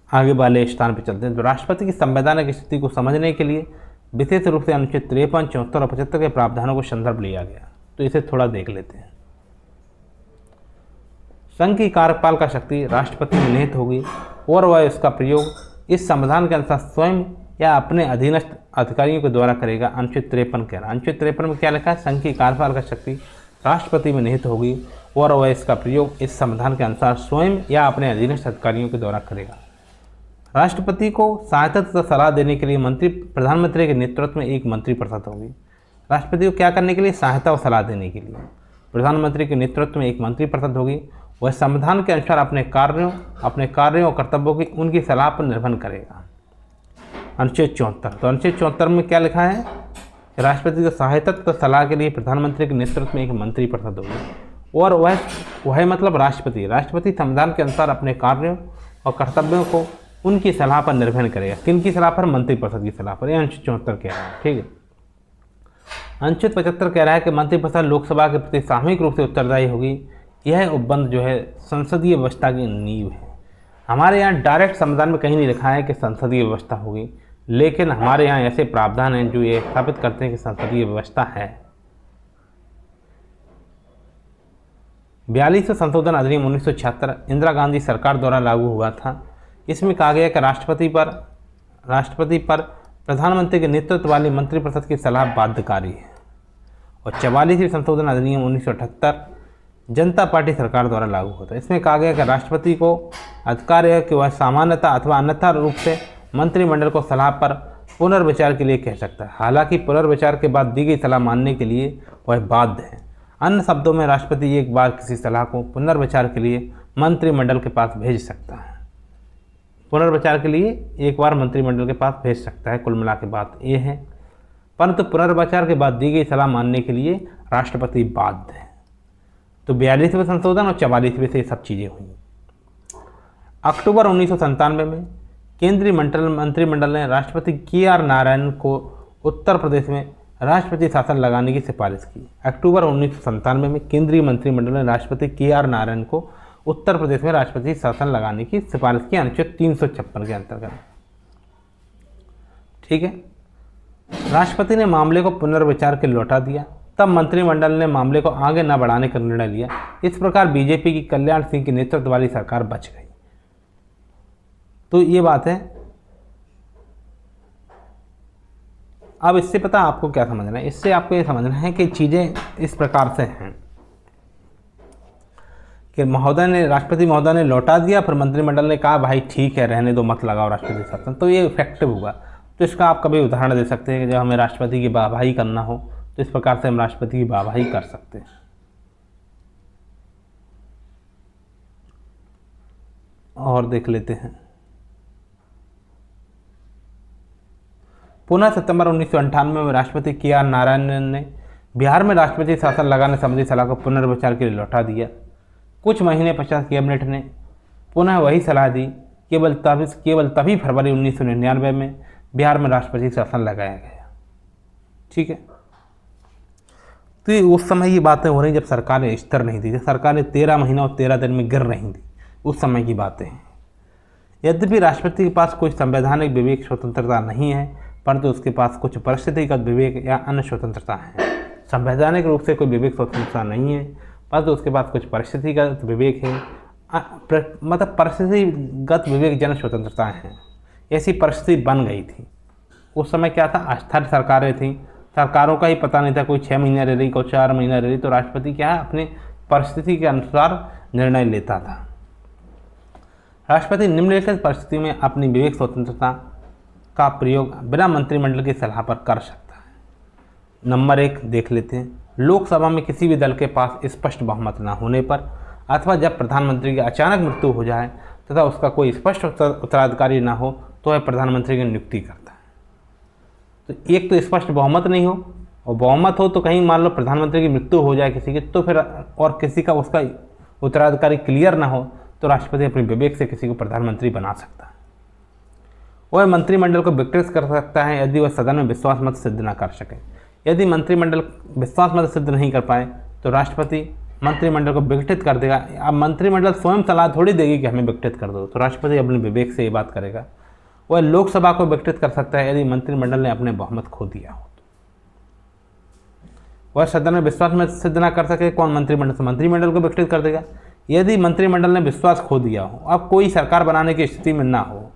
आगे वाले स्थान पर चलते हैं। तो राष्ट्रपति की संवैधानिक स्थिति को समझने के लिए विशेष रूप से अनुच्छेद 53, 74 और 75 के प्रावधानों को संदर्भ लिया गया। तो इसे थोड़ा देख लेते हैं। संघ की कार्यपालिका शक्ति राष्ट्रपति में निहित होगी और वह इसका प्रयोग इस संविधान के अनुसार स्वयं या अपने अधीनस्थ अधिकारियों के द्वारा करेगा। अनुच्छेद 53 कह रहा है। अनुच्छेद 53 में क्या लिखा है? संघ की कार्यपालिका शक्ति राष्ट्रपति में निहित होगी और वह इसका प्रयोग इस संविधान के अनुसार स्वयं या अपने अधीनस्थ अधिकारियों के द्वारा करेगा। राष्ट्रपति को सहायता तथा सलाह देने के लिए प्रधानमंत्री के नेतृत्व में एक मंत्रिपरिषद होगी। राष्ट्रपति को क्या करने के लिए? सहायता और सलाह देने के लिए प्रधानमंत्री के नेतृत्व में एक मंत्रिपरिषद होगी। वह संविधान के अनुसार अपने कार्यों और कर्तव्यों की उनकी सलाह पर निर्भर करेगा। अनुच्छेद 74। तो अनुच्छेद 74 में क्या लिखा है? राष्ट्रपति को सहायता तथा सलाह के लिए प्रधानमंत्री के नेतृत्व में एक मंत्रिपरिषद होगी और वह मतलब राष्ट्रपति संविधान के अनुसार अपने कार्यों और कर्तव्यों को उनकी सलाह पर निर्भर करेगा। किनकी सलाह पर? मंत्रिपरिषद की सलाह पर। यह अनुच्छेद 74 कह रहा है, ठीक है। अनुच्छेद 75 कह रहा है कि मंत्रिपरिषद लोकसभा के प्रति सामूहिक रूप से उत्तरदायी होगी। यह उपबंध जो है संसदीय व्यवस्था की नींव है। हमारे यहाँ डायरेक्ट संविधान में कहीं नहीं लिखा है कि संसदीय व्यवस्था होगी, लेकिन हमारे यहाँ ऐसे प्रावधान हैं जो ये स्थापित करते हैं कि संसदीय व्यवस्था है। 42वां संशोधन अधिनियम 1976 इंदिरा गांधी सरकार द्वारा लागू हुआ था। इसमें कहा गया कि राष्ट्रपति पर प्रधानमंत्री के नेतृत्व वाली मंत्रिपरिषद की सलाह बाध्यकारी है। और 44वें संशोधन अधिनियम 1978 जनता पार्टी सरकार द्वारा लागू होता है। इसमें कहा गया कि राष्ट्रपति को अधिकार है कि वह सामान्यतः अथवा अन्यथा रूप से मंत्रिमंडल को सलाह पर पुनर्विचार के लिए कह सकता है। हालांकि पुनर्विचार के बाद दी गई सलाह मानने के लिए वह बाध्य है। अन्य शब्दों में राष्ट्रपति एक बार किसी सलाह को पुनर्विचार के लिए मंत्रिमंडल के पास भेज सकता है। पुनर्विचार के लिए एक बार मंत्रिमंडल के पास भेज सकता है। कुल मिला के बात ये है, परंतु पुनर्विचार के बाद दी गई सलाह मानने के लिए राष्ट्रपति बाध्य है। तो 42वें संशोधन और 44वें से ये सब चीज़ें हुई। अक्टूबर 1997 में केंद्रीय मंत्रिमंडल ने राष्ट्रपति KR नारायण को उत्तर प्रदेश में राष्ट्रपति शासन लगाने की सिफारिश की। अक्टूबर 1997 में केंद्रीय मंत्रिमंडल ने राष्ट्रपति KR नारायण को उत्तर प्रदेश में राष्ट्रपति शासन लगाने की सिफारिश की अनुच्छेद 356 के अंतर्गत, ठीक है। राष्ट्रपति ने मामले को पुनर्विचार के लौटा दिया। तब मंत्रिमंडल ने मामले को आगे न बढ़ाने का निर्णय लिया। इस प्रकार बीजेपी की कल्याण सिंह की नेतृत्व वाली सरकार बच गई। तो ये बात है। अब इससे पता आपको क्या समझना है? इससे आपको ये समझना है कि चीज़ें इस प्रकार से हैं कि राष्ट्रपति महोदय ने लौटा दिया, फिर मंत्रिमंडल ने कहा भाई ठीक है रहने दो, मत लगाओ राष्ट्रपति शासन, तो ये इफेक्टिव होगा। तो इसका आप कभी उदाहरण दे सकते हैं कि जब हमें राष्ट्रपति की वाहवाही करना हो तो इस प्रकार से हम राष्ट्रपति की वाहवाही कर सकते हैं। और देख लेते हैं। पुनः सितंबर 1998 में राष्ट्रपति KR नारायण ने बिहार में राष्ट्रपति शासन लगाने संबंधी सलाह को पुनर्विचार के लिए लौटा दिया। कुछ महीने पश्चात कैबिनेट ने पुनः वही सलाह दी केवल तभी फरवरी 1999 में बिहार में राष्ट्रपति शासन लगाया गया। ठीक है, तो उस समय ये बातें हो रही जब सरकारें स्थिर नहीं थी, जब सरकारें 13 महीना और 13 दिन में गिर रही थी, उस समय की बातें हैं। यद्यपि राष्ट्रपति के पास कोई संवैधानिक विवेक स्वतंत्रता नहीं है, परंतु उसके पास कुछ परिस्थितिगत विवेक या अन्य स्वतंत्रता है। संवैधानिक रूप से कोई विवेक स्वतंत्रता नहीं है, परंतु उसके पास कुछ परिस्थितिगत विवेक है, मतलब परिस्थितिगत विवेक जन स्वतंत्रता है। ऐसी परिस्थिति बन गई थी। उस समय क्या था, अस्थिर सरकारें थीं, सरकारों का ही पता नहीं था, कोई 6 महीने रह रही, कोई 4 महीने रह रही, तो राष्ट्रपति क्या है अपनी परिस्थिति के अनुसार निर्णय लेता था। राष्ट्रपति निम्नलिखित परिस्थिति में अपनी विवेक स्वतंत्रता का प्रयोग बिना मंत्रिमंडल की सलाह पर कर सकता है। नंबर 1 देख लेते हैं। लोकसभा में किसी भी दल के पास स्पष्ट बहुमत न होने पर अथवा जब प्रधानमंत्री की अचानक मृत्यु हो जाए तथा उसका कोई स्पष्ट उत्तराधिकारी न हो तो वह प्रधानमंत्री की नियुक्ति करता है। तो एक तो स्पष्ट बहुमत नहीं हो, और बहुमत हो तो कहीं मान लो प्रधानमंत्री की मृत्यु हो जाए किसी की, तो फिर और किसी का उसका उत्तराधिकारी क्लियर ना हो, तो राष्ट्रपति अपने विवेक से किसी को प्रधानमंत्री बना सकता है। वह मंत्रिमंडल को विकृत कर सकता है यदि वह सदन में विश्वास मत सिद्ध न कर सके। यदि मंत्रिमंडल विश्वास मत सिद्ध नहीं कर पाए तो राष्ट्रपति मंत्रिमंडल को विघटित कर देगा। अब मंत्रिमंडल स्वयं सलाह थोड़ी देगी कि हमें विघटित कर दो, तो राष्ट्रपति अपने विवेक से ये बात करेगा। वह लोकसभा को विघटित कर सकता है यदि मंत्रिमंडल ने अपने बहुमत खो दिया हो। वह सदन में विश्वास में सिद्ध न कर सके, कौन मंत्रिमंडल को विघटित कर देगा। यदि मंत्रिमंडल ने विश्वास खो दिया हो, अब कोई सरकार बनाने की स्थिति में ना हो,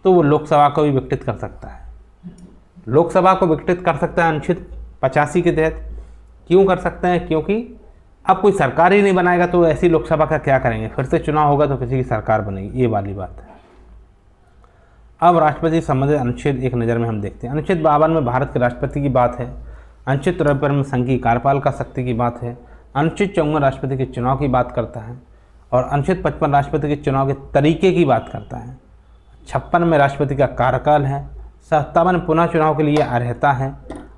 तो वो लोकसभा को भी विघटित कर सकता है। लोकसभा को विघटित कर सकता है अनुच्छेद 85 के तहत। क्यों कर सकते हैं, क्योंकि अब कोई सरकार ही नहीं बनाएगा तो ऐसी लोकसभा का क्या करेंगे, फिर से चुनाव होगा तो किसी की सरकार बनेगी, ये वाली बात है। अब राष्ट्रपति संबंधित अनुच्छेद एक नज़र में हम देखते हैं। अनुच्छेद 52 में भारत के राष्ट्रपति की बात है। अनुच्छेद 53 में संघ की कार्यपालिका शक्ति की बात है। अनुच्छेद 54 राष्ट्रपति के चुनाव की बात करता है, और अनुच्छेद 55 राष्ट्रपति के चुनाव के तरीके की बात करता है। 56 में राष्ट्रपति का कार्यकाल है। 57 में पुनः चुनाव के लिए अर्हता है।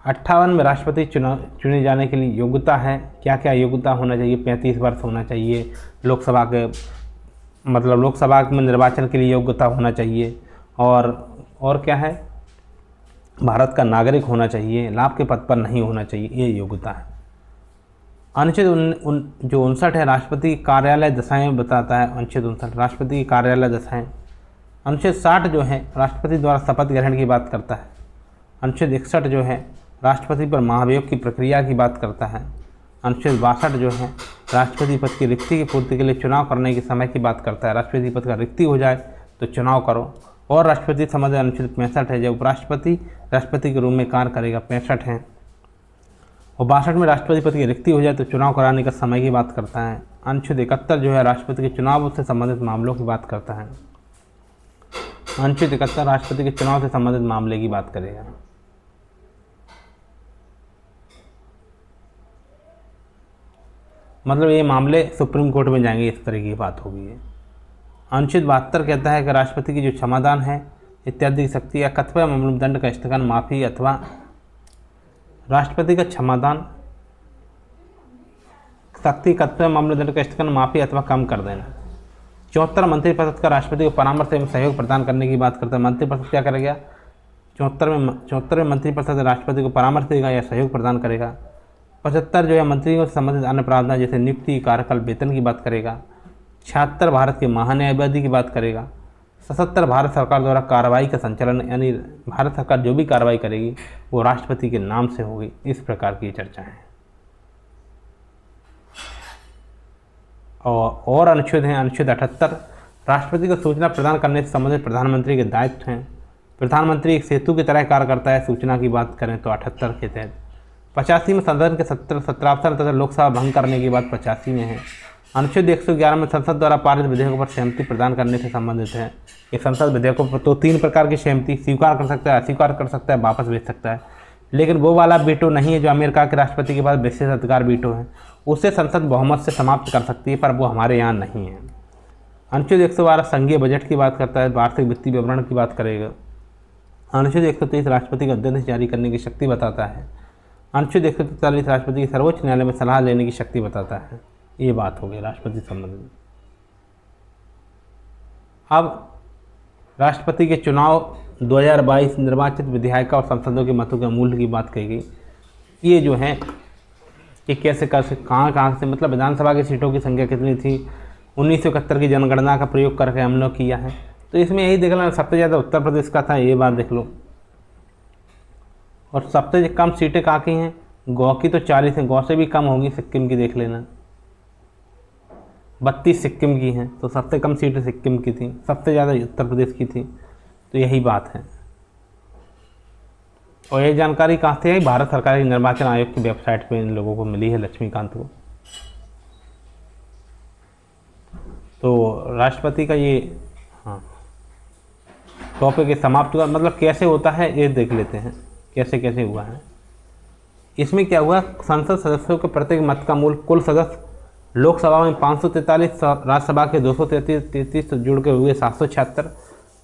58 में राष्ट्रपति चुने जाने के लिए योग्यता है। क्या क्या योग्यता होना चाहिए, 35 वर्ष होना चाहिए, लोकसभा में निर्वाचन के लिए योग्यता होना चाहिए, और क्या है, भारत का नागरिक होना चाहिए, लाभ के पद पर नहीं होना चाहिए, ये योग्यता है। अनुच्छेद 59 है राष्ट्रपति कार्यालय दशाएं बताता है। अनुच्छेद 59 राष्ट्रपति की कार्यालय दशाएं। अनुच्छेद 60 जो है राष्ट्रपति द्वारा शपथ ग्रहण की बात करता है। अनुच्छेद 61 जो है राष्ट्रपति पर महाभियोग की प्रक्रिया की बात करता है। अनुच्छेद 62 जो है राष्ट्रपति पद की रिक्ति की पूर्ति के लिए चुनाव करने के समय की बात करता है। राष्ट्रपति पद का रिक्ति हो जाए तो चुनाव करो। और राष्ट्रपति संबंधी अनुच्छेद 65 है, जब उपराष्ट्रपति राष्ट्रपति के रूप में कार्य करेगा, 65 है। और 62 में राष्ट्रपति पद की रिक्ति हो जाए तो चुनाव कराने का समय की बात करता है। अनुच्छेद 71 जो है राष्ट्रपति के चुनाव से संबंधित मामलों की बात करता है। अनुच्छेद 71 राष्ट्रपति के चुनाव से संबंधित मामले की बात करेगा। मतलब ये मामले सुप्रीम कोर्ट में जाएंगे, इस तरह की बात होगी। अनुच्छेद 72 कहता है कि राष्ट्रपति की जो क्षमादान है इत्यादि की शक्ति या कतिपय मामलों में दंड का स्थगन, माफी अथवा राष्ट्रपति का क्षमादान शक्ति कतिपय मामलों में दंड का स्थगन, माफी अथवा कम कर देना। 74 मंत्रिपरिषद का राष्ट्रपति को परामर्श एवं सहयोग प्रदान करने की बात करता है। मंत्रिपरिषद क्या करेगा, 74वें मंत्रिपरिषद राष्ट्रपति को परामर्श देगा या सहयोग प्रदान करेगा। 75 जो है मंत्रियों से संबंधित अन्य प्रावधान जैसे नियुक्ति, कार्यकाल, वेतन की बात करेगा। 76 भारत के महान्यायवादी की बात करेगा। 77 भारत सरकार द्वारा कार्रवाई का संचालन, यानी भारत सरकार जो भी कार्रवाई करेगी वो राष्ट्रपति के नाम से होगी। इस प्रकार की चर्चा है। और अनुच्छेद हैं। अनुच्छेद 78 राष्ट्रपति को सूचना प्रदान करने से संबंधित प्रधानमंत्री के दायित्व हैं। प्रधानमंत्री एक सेतु की तरह कार्य करता है। सूचना की बात करें तो 78 के तहत। 85 में सदन के सत्रावसर तथा लोकसभा भंग करने की बात 85 में है। अनुच्छेद 111 में संसद द्वारा पारित विधेयकों पर सहमति प्रदान करने से संबंधित है। ये संसद विधेयकों पर तो 3 प्रकार की सहमति, स्वीकार कर सकता है, अस्वीकार कर सकता है, वापस भेज सकता है। लेकिन वो वाला वीटो नहीं है जो अमेरिका के राष्ट्रपति के पास विशेष अधिकार वीटो है। उससे संसद बहुमत से समाप्त कर सकती है, पर वो हमारे यहाँ नहीं है। अनुच्छेद 112 संघीय बजट की बात करता है, वार्षिक वित्तीय विवरण की बात करेगा। अनुच्छेद 123 राष्ट्रपति को अध्यादेश जारी करने की शक्ति बताता है। अनुच्छेद 143 राष्ट्रपति की सर्वोच्च न्यायालय में सलाह लेने की शक्ति बताता है। ये बात हो गई राष्ट्रपति संबंधी। अब राष्ट्रपति के चुनाव 2022 निर्वाचित विधायिका और सांसदों के मतों के मूल्य की बात कही गई। ये जो है कि कैसे कहाँ से मतलब विधानसभा की सीटों की संख्या कितनी थी, 1971 की जनगणना का प्रयोग करके हम लोग किया है। तो इसमें यही देख लो, सबसे ज़्यादा उत्तर प्रदेश का था, ये बात देख लो। और सबसे कम सीटें कहाँ की हैं, गौ की तो 40 हैं, गौ से भी कम होंगी सिक्किम की, देख लेना 32 सिक्किम की हैं। तो सबसे कम सीटें सिक्किम की थी, सबसे ज़्यादा उत्तर प्रदेश की थी। तो यही बात है। और ये जानकारी कहाँ से आई, भारत सरकार के निर्वाचन आयोग की वेबसाइट पे इन लोगों को मिली है, लक्ष्मीकांत को। तो राष्ट्रपति का ये टॉपिक ये समाप्त हुआ। मतलब कैसे होता है ये देख लेते हैं, कैसे कैसे हुआ है। इसमें क्या हुआ, संसद सदस्यों के प्रत्येक मत का मूल्य, कुल सदस्य लोकसभा में 543, राज्यसभा के 233 जुड़ के हुए 776।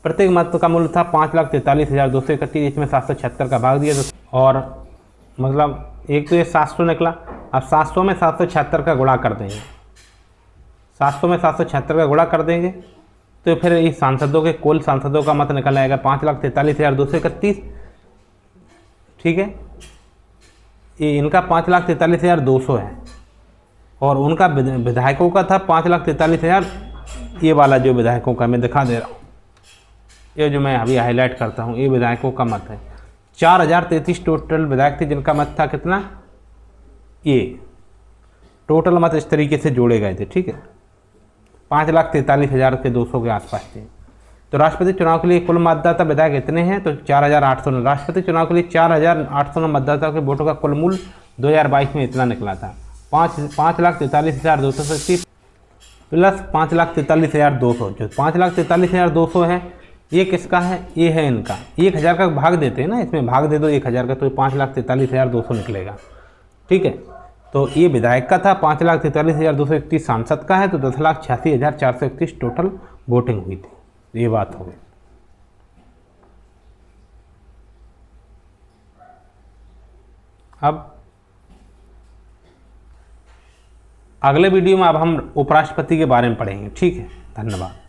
प्रत्येक मत का मूल्य था 5,43,231। इसमें 776 का भाग दिया तो, और मतलब एक तो ये 700 निकला। अब 700 में 776 का गुणा कर देंगे, 700 में 776 का गुणा कर देंगे तो फिर इस सांसदों के कुल सांसदों का मत निकल आएगा 5,43,231। ठीक है, ये इनका 5,43,200 है और उनका विधायकों का था 5,43,000। ये वाला जो विधायकों का मैं दिखा दे रहा हूँ, ये जो मैं अभी हाईलाइट करता हूँ, ये विधायकों का मत है। 4,033 टोटल विधायक थे जिनका मत था कितना, ये टोटल मत इस तरीके से जोड़े गए थे। ठीक है, 5,43,200 के आसपास थे। तो राष्ट्रपति चुनाव के लिए कुल मतदाता विधायक इतने हैं, तो 4,809। राष्ट्रपति चुनाव के लिए 4,809 मतदाताओं के वोटों का कुल मूल्य 2022 में इतना निकला था, 5,43,230 प्लस 5,43,200। जो 5,43,200 है ये किसका है, ये है इनका। 1,000 का भाग देते हैं ना, इसमें भाग दे दो 1,000 का, तो 5,43,200 निकलेगा। ठीक है, तो ये विधायक का था, 5,43,231 सांसद का है, तो 10,86,431 टोटल वोटिंग हुई थी। ये बात हो गई। अब अगले वीडियो में अब हम उपराष्ट्रपति के बारे में पढ़ेंगे। ठीक है, धन्यवाद।